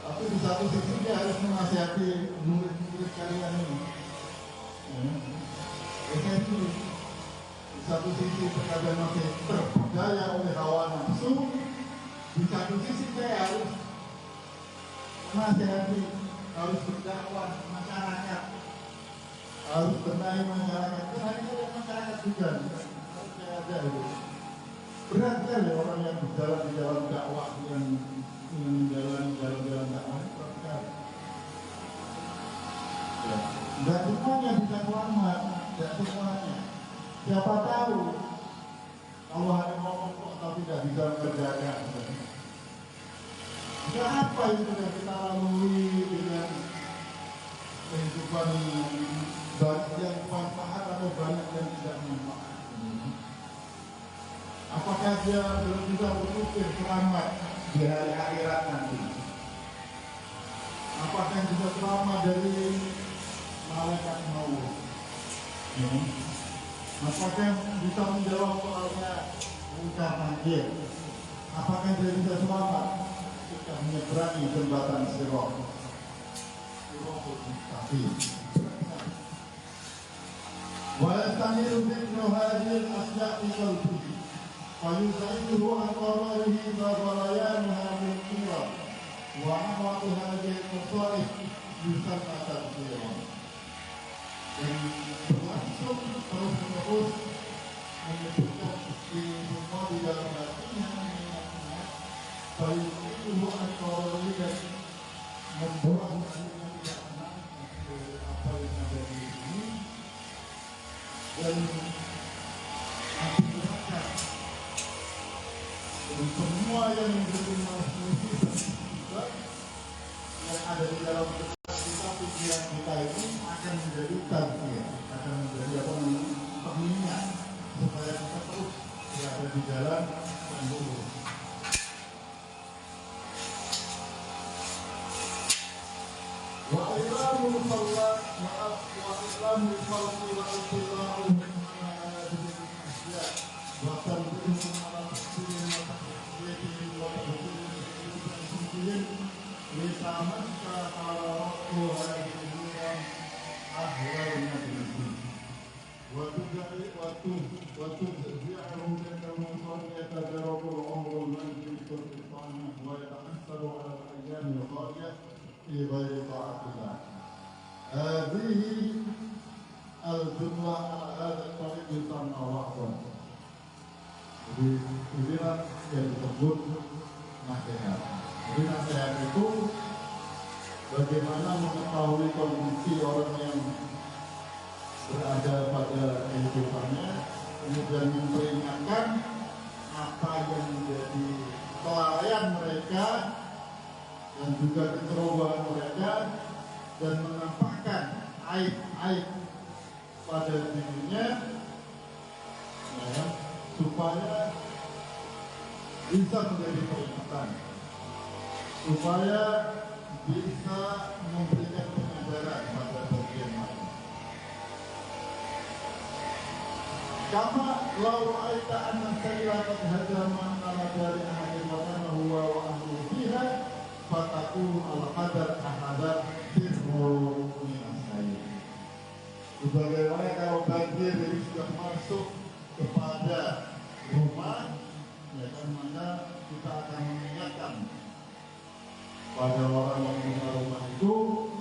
Tapi di satu sisi dia harus menasihati murid-murid kalian ini. Itu di satu sisi terkadang masih terpedaya oleh hawa nafsu, di satu sisi saya harus menasihati, harus berdakwah masyarakat, harus benahi masyarakat. Karena ini ada masyarakat juga, saya ada itu. Berat sekali orang yang berjalan di dalam dakwah, yang menjalani jalan-jalan dakwah, berat sekali. Ya. Tidak semuanya bisa selamat, tidak semuanya. Siapa tahu Allah hanya ngomong kok tapi tidak bisa mengerjakan. Tidak apa itu yang kita lalui dengan kehidupan yang manfaat atau banyak yang tidak manfaat. Apakah dia belum bisa berpikir selamat di hari akhirat nanti? Apakah bisa selamat dari malaikat maut? Apakah bisa menjawab soalnya munkar nakir? Apakah dia bisa selamat ketika menyeberangi jembatan Sirat? Tapi ويستمر ذكر هذه الأشياء في قلبه فيسعده عن قراره وغليانها بالقوى وأعمق هذه المصائب يسمى تفسيرا. Dan berlangsung terus-menerus menyebutkan di semua di dalam hatinya mengingatnya baik itu antara dan membuat hatinya tidak tenang apa yang ada di sini dan akhiratkan dan semua yang menjadi musibah yang ada di dalam kita pikiran kita ini akan menjadi tazkiyah, akan menjadi pengingat supaya kita terus berada di jalan yang lurus. Wa ilamul khalaq wa ilamul khalqi wa ilamul asya wa tanbihum ala tafsirin wa tafsirin wa tafsirin litamakka ala rakku hadhihi ahwalna bihi wa tudhi'ahu kama qala tajarrabul umru al-majid sultana wa yata'assaru ala al-ayyam al-khaliya fi ghairi ta'atillah. Hadhihi al-jumlah ala hadha al-tariq yusamma wa'zan. Jadi inilah yang disebut nasihat. Jadi nasihat itu bagaimana mengetahui kondisi orang yang berada pada kehidupannya, kemudian memperingatkan apa yang menjadi kelalaian mereka dan juga kecerobohan mereka, dan menampakkan aib-aib pada dirinya, ya, supaya bisa menjadi peringatan, supaya bisa memberikan pengajaran pada bagian lain. Kama lau aita anna sayla qad hajama ala dari ahadin wa kana huwa wa ahlu fiha fatakun al-qadar ahadat firru minas sayl. Sebagaimana kalau banjir ini sudah masuk kepada rumah, ya kan, maka kita akan mengingatkan pada orang yang punya rumah itu,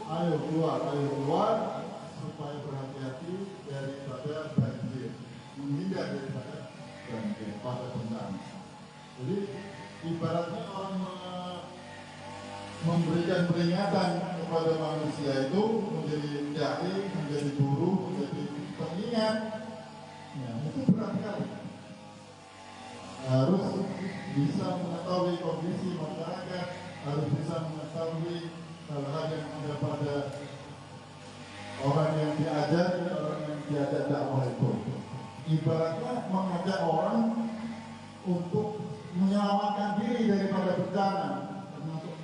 ayo keluar supaya berhati-hati daripada banjir, menghindar daripada banjir pada bencana. Jadi ibaratnya orang memberikan peringatan kepada manusia itu menjadi dai, menjadi guru, menjadi pengingat. Ya, itu berat sekali. Harus bisa mengetahui kondisi masyarakat, harus bisa mengetahui hal-hal yang ada pada orang yang diajari, orang yang diajak dakwah itu. Ibaratnya mengajak orang untuk menyelamatkan diri daripada bencana, termasuk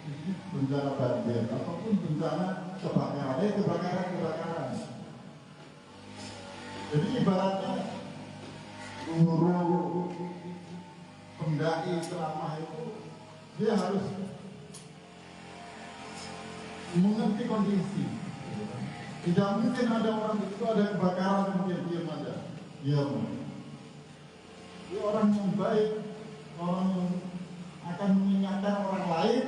bencana banjir ataupun bencana kebakaran. Jadi ibaratnya guru pendaki ceramah itu dia harus mengerti kondisi. Tidak mungkin ada orang itu ada kebakaran kemudian diam aja. Diam. Dia orang yang baik, orang yang akan mengingatkan orang lain.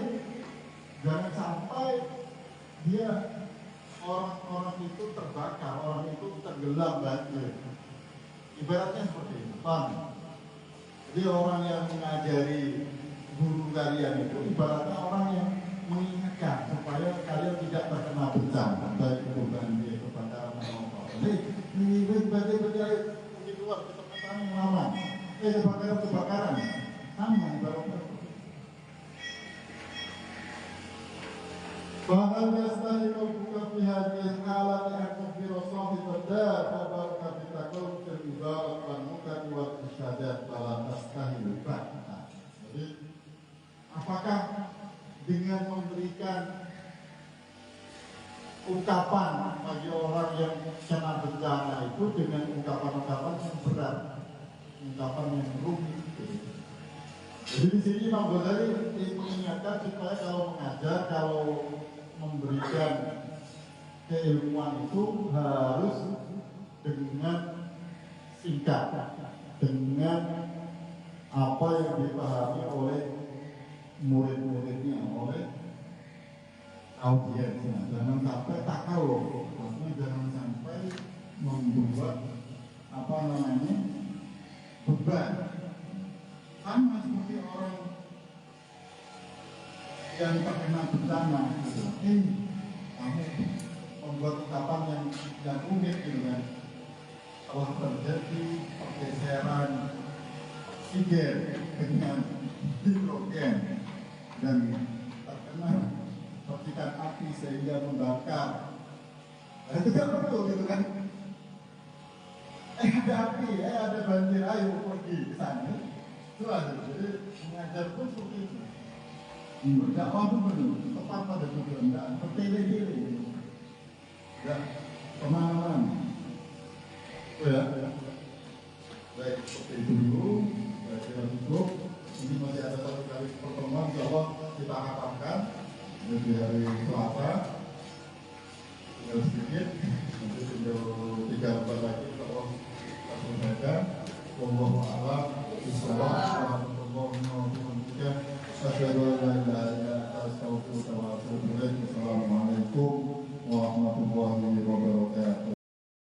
Jangan sampai dia orang itu terbakar, orang itu tenggelam banjir. Ibaratnya seperti itu. Jadi orang yang mengajari guru kalian itu ibaratnya orang yang mengingatkan supaya kalian tidak terkena bencana, baik itu banjir, kebakaran atau apa. Jadi ini banjir di luar kita petani lama, kebakaran sama ibaratnya. Bahkan yastahi buka fi hadhihi al-halat an tukhbira sahib ad-dar wa baraka fi taqawwud al-ibarat wa nukati wa isyadat fala tastahi ba'da. Jadi apakah dengan memberikan ungkapan bagi orang yang kena bencana itu dengan ungkapan-ungkapan yang berat, ungkapan yang rumit. Jadi di sini Imam Ghazali mengingatkan supaya kalau mengajar, kalau memberikan keilmuan itu harus dengan singkat, dengan apa yang dipahami oleh murid-muridnya, oleh audiensnya. Jangan sampai takaluf, maksudnya jangan sampai membuat beban. Sama seperti orang yang terkena bencana, kamu membuat ungkapan yang unik gitu kan. Telah terjadi pergeseran oksigen dengan hidrogen dan terkena percikan api sehingga membakar. Nah, itu kan perlu gitu kan. Ada api, ada banjir, ayo pergi ke sana. Jadi mengajar pun seperti itu. Dakwah pun benar, tepat pada tujuan, tidak bertele-tele, tidak kemana-mana. Ya. Baik, seperti itu dulu. Baik, kita tutup. Ini masih ada satu kali pertemuan, insya Allah kita harapkan di hari Selasa. Tinggal sedikit, nanti tinggal 3 lembar lagi, insya Allah kita selesaikan. Wallahu a'lam. Assalamualaikum warahmatullahi wabarakatuh. Asyhadu an la ilaha illa anta astaghfiruka wa atubu ilaik.